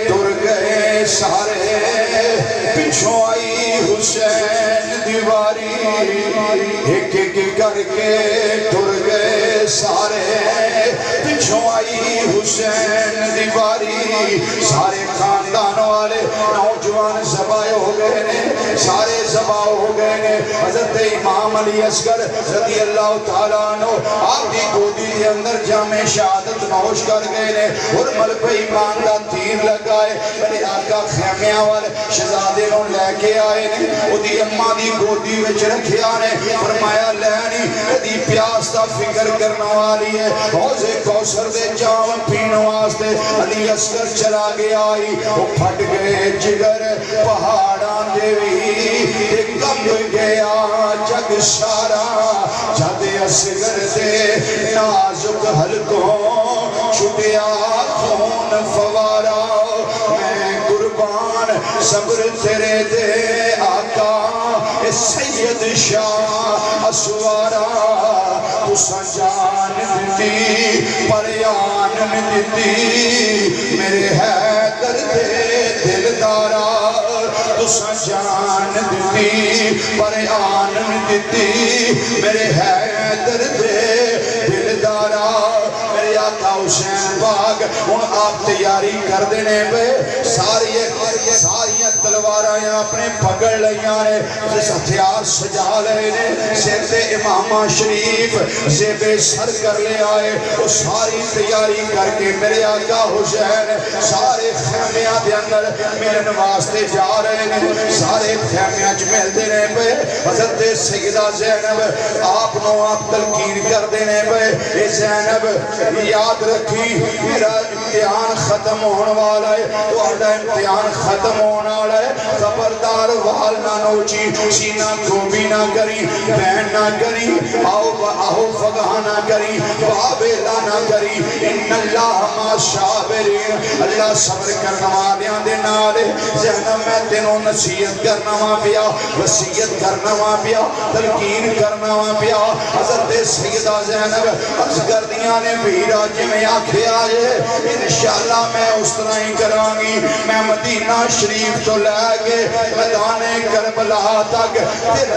ٹر گئے سارے پیچھوں آئی حسین دیواری ایک ایک کر کے ٹر گئے سارے پیچھوں آئی حسین دیواری سارے خاندان والے نوجوان ذبح ہو گئے سارے ذبح ہو گئے نے حضرت امام علی اصغر رضی اللہ تعالیٰ عنہ آپ دی گودی دے اندر جامع شہادت نوش کر گئے نے اور ملک ایمان دا تیر لگائے میرے آقا خیمیاں والے شہزادے نوں لے کے آئے نے او دی اماں دی گودی وچ رکھیا نے فرمایا لینی کدی پیاس دا فکر کرنا والی ہے حوض کوثر دے جام پین واسطے علی اصغر چلا گیا وہ پھٹ گئے جگر پہاڑاں دے وی کم گیا جگ سارا جد اصغر دے نازک حلقوں چھٹیا خون فوارا میں قربان صبر تیرے دے آقا سید شاہ اسوارا تسا جان دیتی پریان میں دیتی میرے حیدر دے دلدارا تسا جان دیتی پریان میں دیتی میرے حیدر دے دلدارا میرے آقا حسین باغ ان آپ تیاری کر دینے بے ساری تلواراں اپنے پکڑ لیاں نے جس ہتھیار سجا لے نے سیدے امامہ شریف زیب سر کر لے آئے وہ ساری تیاری کر کے میرے آقا حسین سارے خیمیاں دے اندر ملن واسطے جا رہے نے سارے خیمیاں چ ملتے نے پہ حضرت سیدہ زینب آپ نو آپ تلقین کر دینے پہ اے زینب یاد رکھی میرا امتحان ختم ہونے والا ہے تو آدھا امتحان ختم ہونے والا ہے خبردار وال نہ نوچی سینہ گوبی نہ کری بہن نہ کری آہو فگہ نہ کری بابیلا نہ کری ان اللہ ما شابرین اللہ صبر کرنا والیاں دے نالے زینب میں تینوں نصیحت کرنا وہاں پیا وسیعت کرنا وہاں پیا تلقین کرنا وہاں پیا حضرت سیدہ زینب عرض کر دیا نے ویرا جی میں آکھے آئے انشاءاللہ میں اس طرح ہی کرانگی میں مدینہ شریف تو لے کے میدان کربلا تک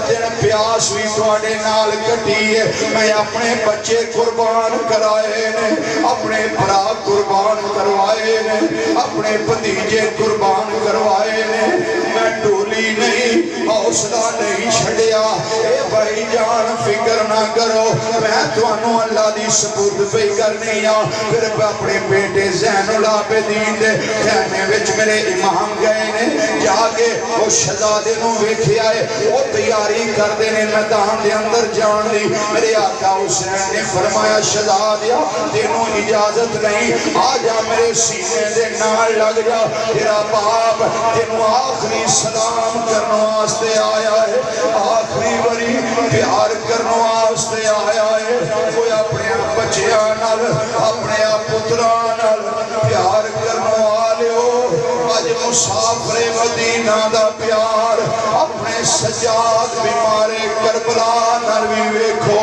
دن پیاس بھی تواڈے نال کٹی ہے میں اپنے بچے قربان کرائے نے اپنے بھرا قربان کروائے نے اپنے بھتیجے قربان کروائے نے میں ڈولی نہیں حوصلہ نہیں چھڑیا اے بھائی جان فکر نہ کرو میں تانوں اللہ دی سپرد پہ کرنی آ پھر اپنے بیٹے زین العابدین دے خیمے وچ میرے امام گئے نے جا کے وہ شہزادے نوں ویکھے آئے وہ تیاری کر دینے میدان دے اندر جان دی میرے آقا حسین نے فرمایا شہزادیا تینوں اجازت نہیں آ جا میرے سینے دے نال لگ جا تیرا باپ تینوں آخری سلام کرنے واسطے آیا ہے آخری بری پیار کرنے واسطے آیا ہے کوئی اپنے بچیاں نال اپنے پتراں نال پیار کرنے والے ہو آج مسافر مدینہ دا پیار اپنے سجاد بیمارے کربلا نال بھی ویکھو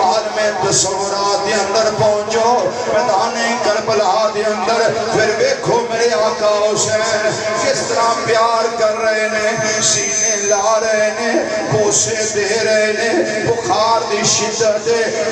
عالم تصورات دے اندر پہنچو میدان کربلا دے اندر پھر ویکھو میرے آقا حسین کس طرح پیار کر رہے نے سینے لا رہے نے بوسے دے رہے نے بخار دی شدت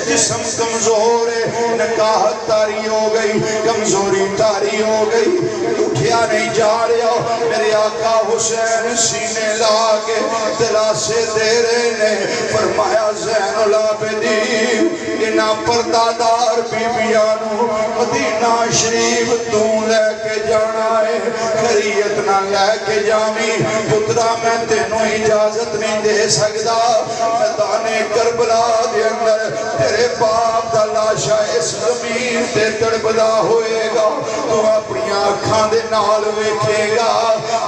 جسم کمزور ہے نکاحت تاری ہو گئی کمزوری تاری ہو گئی اٹھیا نہیں جا رہا میرے آقا حسین سینے لا کے دلاسے دے رہے نے فرمایا زین العابدین انہاں پردادار بی بیانو مدینہ شریف تو لے کے جانا ہے خریت نہ لے کے جامی پترا میں تینوں اجازت نہیں دے سکتا میدان کربلا دے اندر تیرے باپ دا لاشا اس زمین تے تڑپدا ہوئے گا تو اپنی آنکھاں دے نال ویکھے گا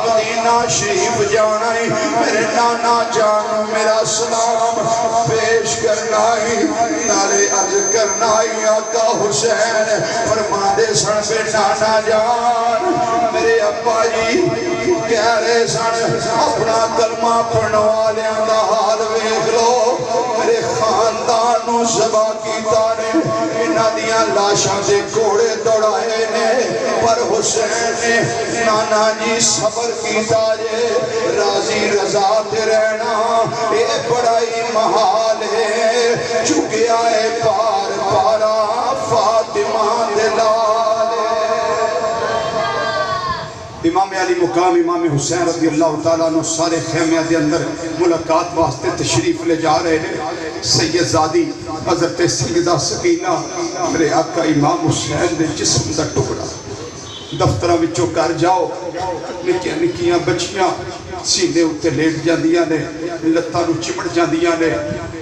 مدینہ شریف جانا ہی میرے نانا جانو میرا سلام پیش کرنا ہی نالے عرض کرنا ہی آقا حسین فرما دے سن پہ نانا جان میرے ابا جی کہہ رہے سن اپنا کلمہ پڑھنے والیاں دا حال ویکھ لو میرے خاندانوں ذبح کیتا نے انہاں دیاں لاشاں دے گھوڑے دوڑائے نے پر حسین نے نانا جی صبر کیتا جے راضی رضا تے رہنا اے بڑا ہی محال ہے چکیا ہے پار پارا فاطمہ دلال امام علی مقام امام حسین رضی اللہ تعالیٰ عنہ سارے خیمے دے اندر ملاقات واسطے تشریف لے جا رہے ہیں۔ سید زادی حضرت سیدہ سکینہ میرے آقا امام حسین دے جسم دا ٹکڑا دفترہ وچوں کر جاؤ، نکیاں نکیاں بچیاں سینے اتے لیٹ جاندیاں نے، لتاں نو چمڑ جاندیاں نے،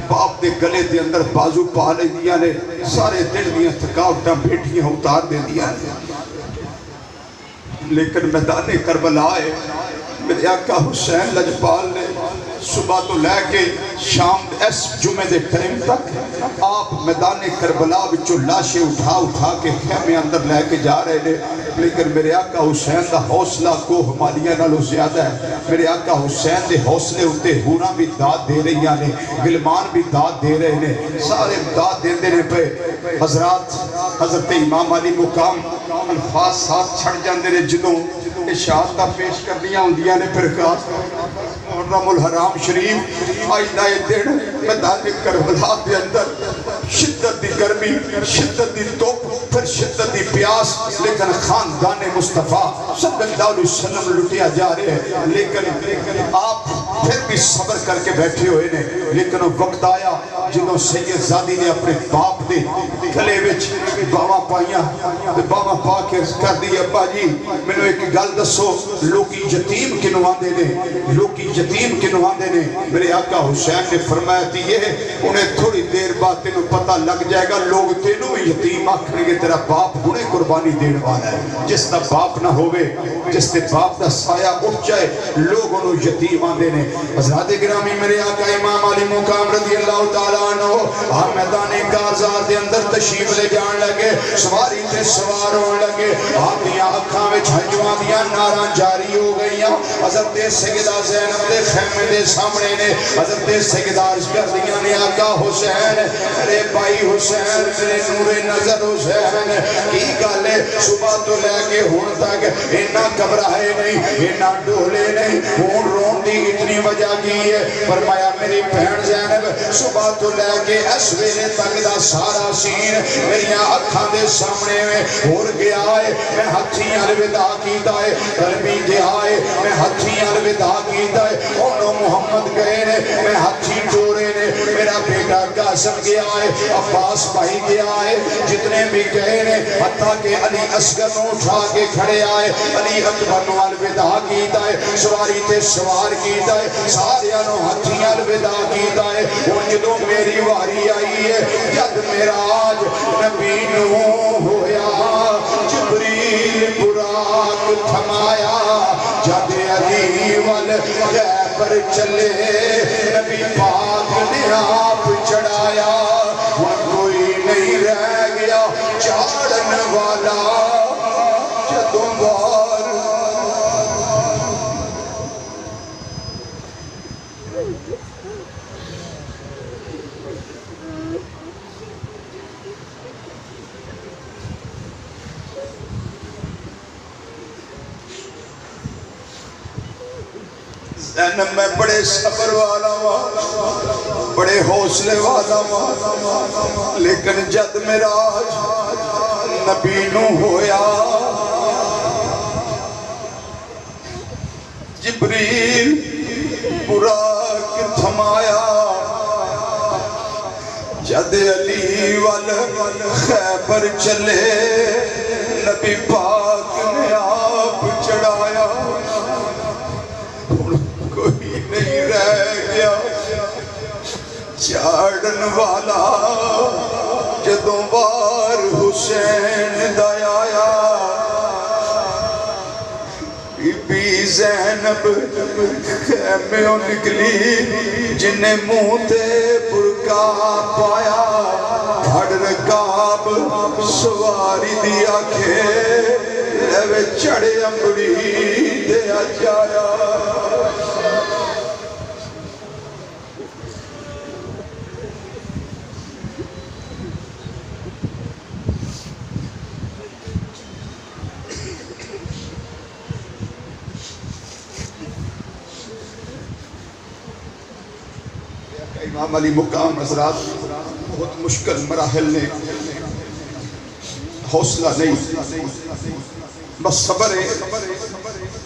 باپ دے گلے دے اندر بازو پا لے دیاں نے، سارے دل دیاں تھکاوٹاں بیٹھیاں اتار دے دیاں نے۔ لیکن میدان کربلا ہے میرے آقا حسین لجپال نے صبح تو لے کے شام اس جمعے دے ٹائم تک آپ میدان کربلا وچوں لاشیں اٹھا کے خیمے اندر لے کے جا رہے ہیں۔ لیکن میرے آقا حسین دا حوصلہ کو ہمالیہ نالوں زیادہ ہے۔ میرے آقا حسین دے حوصلے ہوتے ہونا بھی داد دے رہی ہیں، غلمان بھی داد دے رہے ہیں، سارے داد دے دینے پہ حضرات حضرت امام علی مقام الفاظ ساتھ چھڑ جاندے نے جدوں اشاعت دا پیش کر دیا ہوندیاں نے پھر خاص محرم الحرام شریف آئندہ دن میدان کربلا دے اندر شدت دی گرمی، شدت دی توپ، پھر شدت دی پیاس، لیکن خاندان مصطفیٰ صلی اللہ علیہ وسلم لٹیا جا رہے ہیں۔ لیکن آپ پھر بھی صبر کر کے بیٹھے ہوئے نے۔ لیکن وقت آیا جنہوں سید زادی نے اپنے باپ دے گلے وچ باواں پائیاں، باواں پا کے کر دی ابا جی میں نے ایک گل دسو، لوکی یتیم کنو آندے نے، لوکی یتیم کنو آندے نے؟ میرے آقا حسین نے فرمایا تھی یہ انہیں تھوڑی دیر بعد تینوں پتہ لگ جائے گا، لوگ تینوں یتیم آکھنے گے تیرا باپ ہنے قربانی دین والا ہے۔ جس دا باپ نہ ہوئے، جس دے باپ دا سایہ اٹھ جائے، لوگ انہوں یتیم آندے نے۔ حضرات گرامی میرے آقا امام علی مقام رضی اللہ تعالیٰ عنہ ہم میدان کارزار دے اندر تشریف لے جان لگے، سواری تے سوار ہون لگے، آپ دیاں اکھاں وچ ہنجواں دیاں ناراں جاری ہو گئیاں۔ حضرت سیدہ زینب دے خیمے دے سامنے نے حضرت سیدہ عرض کر دیاں نے آقا حسین میرے بھائی حسین میرے نور نظر حسین کی گل ہے صبح تو لے کے ہون تک اینا گھبرائے نہیں، اینا ڈولے نہیں، ہون رون دی اتنی وجہ کی ہے؟ فرمایا میری بہن زینب صبح تو لے کے اس ویلے تک دا سارا سین میریاں اکھاں دے سامنے میں ہور گیا ہے۔ میں ہتھیں الوداع کیتا ہے، قلبی گیا ہے، میں ہتھیں الوداع کیتا ہے، انہوں محمد گئے نے، میں ہتھیں ٹورے نے، میرا بیٹا قاسم گیا ہے، عباس بھائی گیا ہے، جتنے بھی گئے نے، حتیٰ کہ علی اصغر نو اٹھا کے کھڑے آئے، علی اکبر نو الوداع کیتا ہے، سواری تے سوار کیتا ہے، سارے نو ہتھیں الوداع کیتا ہے۔ وہ جدوں میری واری آئی ہے، جد معراج نبی نو ہویا، جبریل براق تھمایا، جد علی وال خیبر چلے، نبی پاک نے آپ چڑھایا، وہ کوئی نہیں رہ گیا چاڑن والا جدوں وار۔ زینب میں بڑے صبر والا ہوں، بڑے حوصلے والا ہوں، لیکن جد معراج نبی نو ہویا، جبریل براق تھمایا، جد علی وال خیبر چلے، نبی پاک نے آپ چڑھایا، کوئی نہیں رہ گیا چاڑن والا جدوں وار حسین دا آیا۔ بی بی زینب خیموں نکلی، جنہیں منہ تے برقع پایا، ہڑ رکاب سواری دی آکھے لے چڑھے امبڑی دیا جایا۔ امام علی مقام حضرات بہت مشکل مراحل نے، حوصلہ نہیں، بس صبر ہے،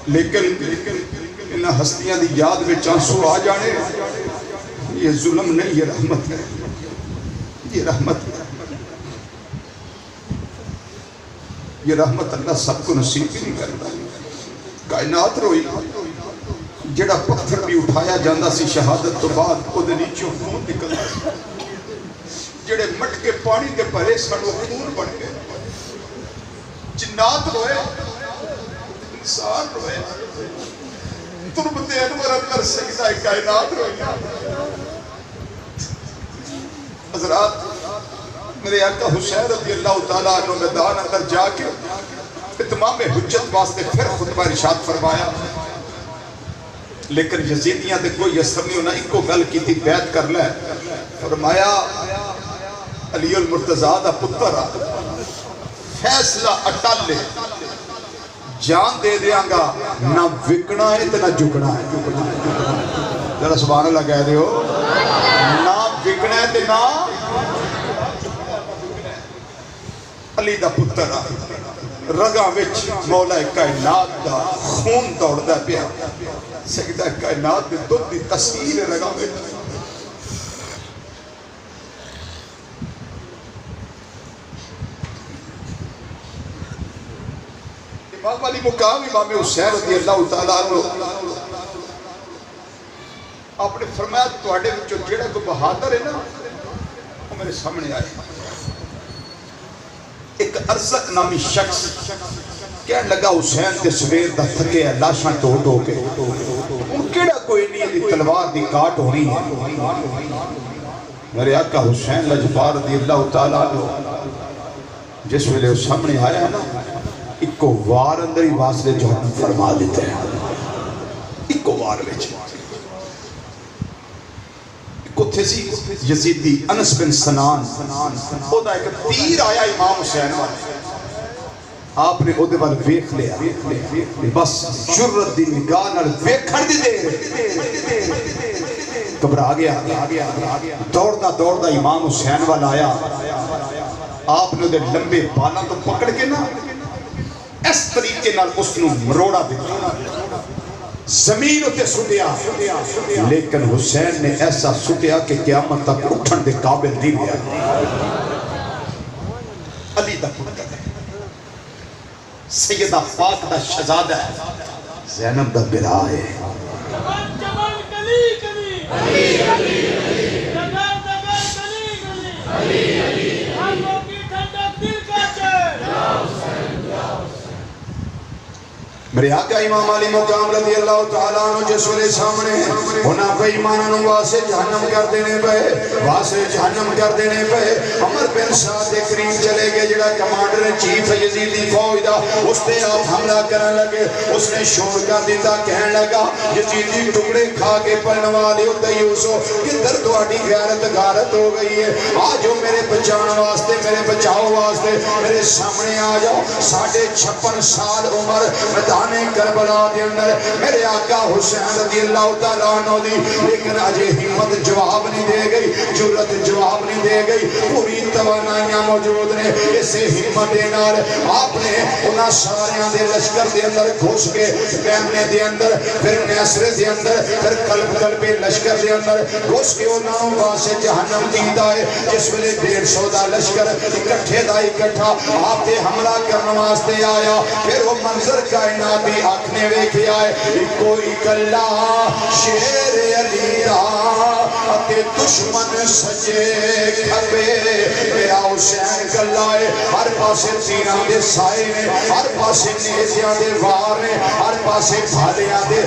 لیکن انہاں ہستیاں دی یاد میں آنسو آ جانے، یہ ظلم نہیں، یہ رحمت ہے، یہ رحمت ہے، یہ رحمت اللہ سب کو نصیب بھی نہیں کرتا۔ کائنات روئی، جڑا پتھر بھی اٹھایا جاندہ سی شہادت تو بعد او دے نیچوں خون نکلتا سی، جڑے مٹ کے پانی کے پرے سن وہ خون بن گئے، جنات روئے، انسان روئے، تربت انور اندر سجدہ کائنات روئی۔ حضرات، میرے آقا حسین رضی اللہ تعالیٰ عنہ میدان اندر جا کے اتمام حجت واسطے پھر خطبہ ارشاد فرمایا، لیکن یزیدیاں دے کوئی اثر نہیں ہونا، ایک کو گل کی تھی بیعت کر لے، فرمایا علی المرتضیٰ دا پتر فیصلہ اٹل لے، جان دے دیاں گا، نہ وکنا ہے تو نہ جھکنا ہے، ذرا سبحان اللہ کہہ دے ہو، نہ وکنا ہے تو نہ علی دا پتر رگاں وچ مولا کائنات دا خون دوڑدا پیا، سجدہ کائنات دے دودھ دی تصویر رگاں وچ۔ امام علی مقام امام حسین رضی اللہ تعالیٰ عنہ آپ نے فرمایا تواڈے وچوں جڑا کوئی بہادر ہے نا وہ میرے سامنے آئے۔ ایک ارزق نامی شخص کہنے لگا حسین دے سویر دا تھکے ہے لاشاں ٹو کے، ان کیڑا کوئی نہیں دی تلوار دی کاٹ ہونی ہے۔ میرے آقا حسین لجپار رضی اللہ تعالیٰ عنہ جس ویلے اس سامنے آیا ہے نا، ایک کو وار اندر ہی واسلے جہنم فرما دیتے ہیں، ایک کو وار میں کتھے سی یزیدی انس بن سنان، او دا ایک تیر آیا امام حسین والے، آپ نے او دے بار ویکھ لیا، بس جرت دی نگاہ نال ویکھن دی دے گھبرا گیا، دوڑدا امام حسین والا آیا، آپ نے دے لمبے بالاں تو پکڑ کے نا اس طریقے نال اس نو مروڑا دیتا، زمین اتے سٹیا، لیکن حسین نے ایسا سٹیا کہ قیامت تک اٹھن دے قابل نہیں گیا۔ علی دا پتر ہے، سیدہ پاک دا شہزادہ ہے، زینب دا برا ہے، میرے آقا امام علی مقام رضی اللہ تعالیٰ عنہ جس ویلے سامنے انہاں بے ایمانوں واسے جہنم کر دینے پہ عمر بن سعد کریم چلے گئے، جڑا کمانڈر چیف یزیدی فوج دا، اس نے آپ حملہ کرنے لگے، اس نے شور کر دیتا، کہنے لگا یزیدی ٹکڑے کھا کے پڑھنے والے ہو دیوسو، کدھر تواڈی غیرت ہو گئی ہے، آجو میرے بچاؤ واسطے، میرے بچاؤ واسطے میرے سامنے آ جاؤ۔ 56 سال عمر میدان کربلا دے اندر میرے آقا حسین رضی اللہ تعالیٰ عنہ دی، لیکن اجے ہمت جواب نہیں دے گئی، جرت جواب نہیں دے گئی، پوری توانائیاں موجود نے، اسے ہمت دے نال آپ نے انہاں ساریاں دے لشکر دے اندر گھس کے میمنے دے اندر، پھر نیسر دے اندر، پھر قلب لشکر دے اندر گھس کے انہاں واسے جہنم دیتا ہے۔ جس ویلے 150 دا لشکر اکٹھے دا اکٹھا آپ تے حملہ کرنے واسطے آیا، پھر وہ منظر کائنات بھی آنکھنے ویکھے آئے، کوئی کلا شیر علی دا اتے دشمن سجے کھپے، میرا حسین کلا ہے، ہر پاسے تیران دے سائے نے، ہر پاسے نیزیاں دے وار نے، ہر پاسے بھالیاں دے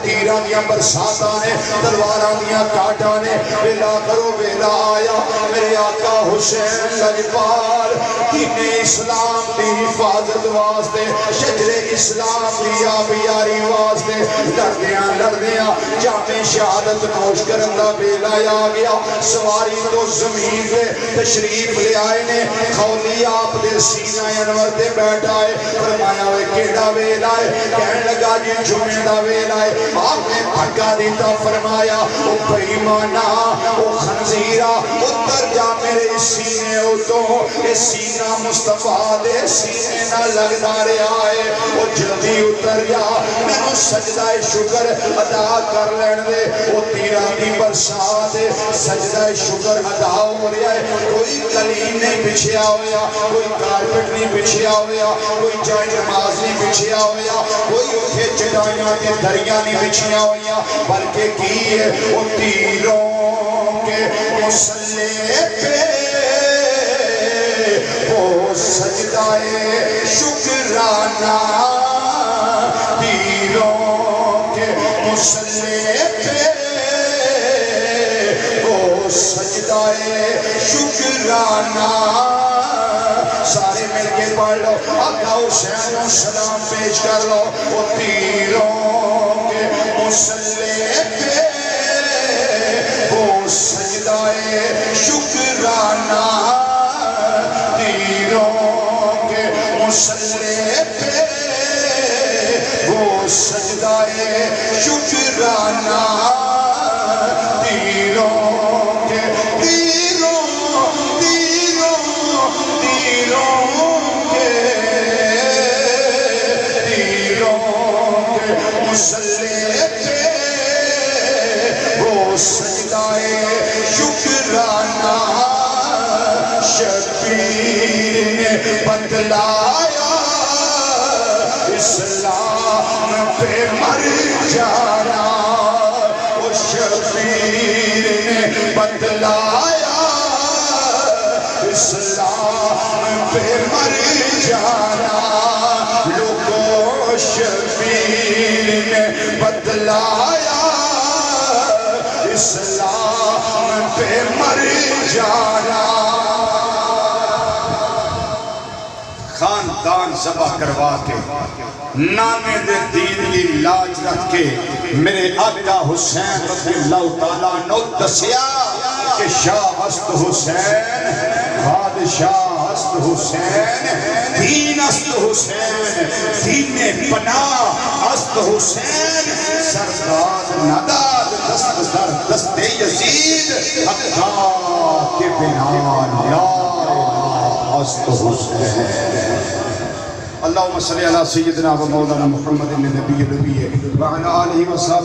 تیران دیاں برساتاں نے، تلواراں دیاں کاٹاں نے، ویلا کرو ویلا آیا، میرے آقا حسین لجپال دین اسلام دی حفاظت واسطے، شجر اسلام دی آبیاری واسطے لڑدیاں جامع شہادت نوش کرن دا بیلا آ گیا، سواری تو زمین پہ تشریف لے آئے نے، خولی آپ دے سینہ انور دے تے بیٹھا ہے فرمایا وے کیڑا ویلا ہے کہن لگا جی جمعے دا ویلا ہے آپ نے دھکا دیتا فرمایا او بے ایمانا او خنزیرا اتر جا میرے سینے تو اے سینہ مصطفیٰ دے سینے نہ لگدا رہا ہے او جلدی اتر جا مینوں سجدہ شکر ادا کر لین دے او تیرا دی برسات سجدہ شکر ادا ہو رہا ہے کوئی قلیم نہیں بچھیا ہویا کوئی کارپٹ نہیں بچھیا ہویا کوئی جائے نماز نہیں بچھیا ہویا کوئی اٹھے چٹائیاں کے دریاں نہیں بچھیا ہویا بلکہ کی ہے وہ تیروں کے مسلح پہ وہ سجدہ شکرانہ تیروں کے مسلح پہ وہ سجدہ شکرانہ سارے مل کے پڑھ لو آقا حسین کو سلام پیش کر لو وہ تیروں کے مسلح پہ وہ سجدہ شکرانہ تیروں کے مسلح پہ وہ سجدہ شکرانہ تیروں کے مسلح پہ وہ سجدہ شکرانہ شبیر نے بتلایا اسلام پہ مر جانا وہ شبیر نے بتلایا اسلام پہ مر جانا لوگوں شبیر نے بتلایا اسلام پہ مر جانا خاندان ذبح کروا کے نامے دے دین کی لاج رکھ کے میرے آقا حسین رضی اللہ تعالیٰ نے دسیا کہ شاہ است حسین بادشاہ است حسین دین است حسین دین پناہ است حسین سرداد نداد دست در دست یزید حقا کے بنا لا است حسین اللہم صلی علی سیدنا و مولانا محمد النبی وعلی آلہ وصحبہ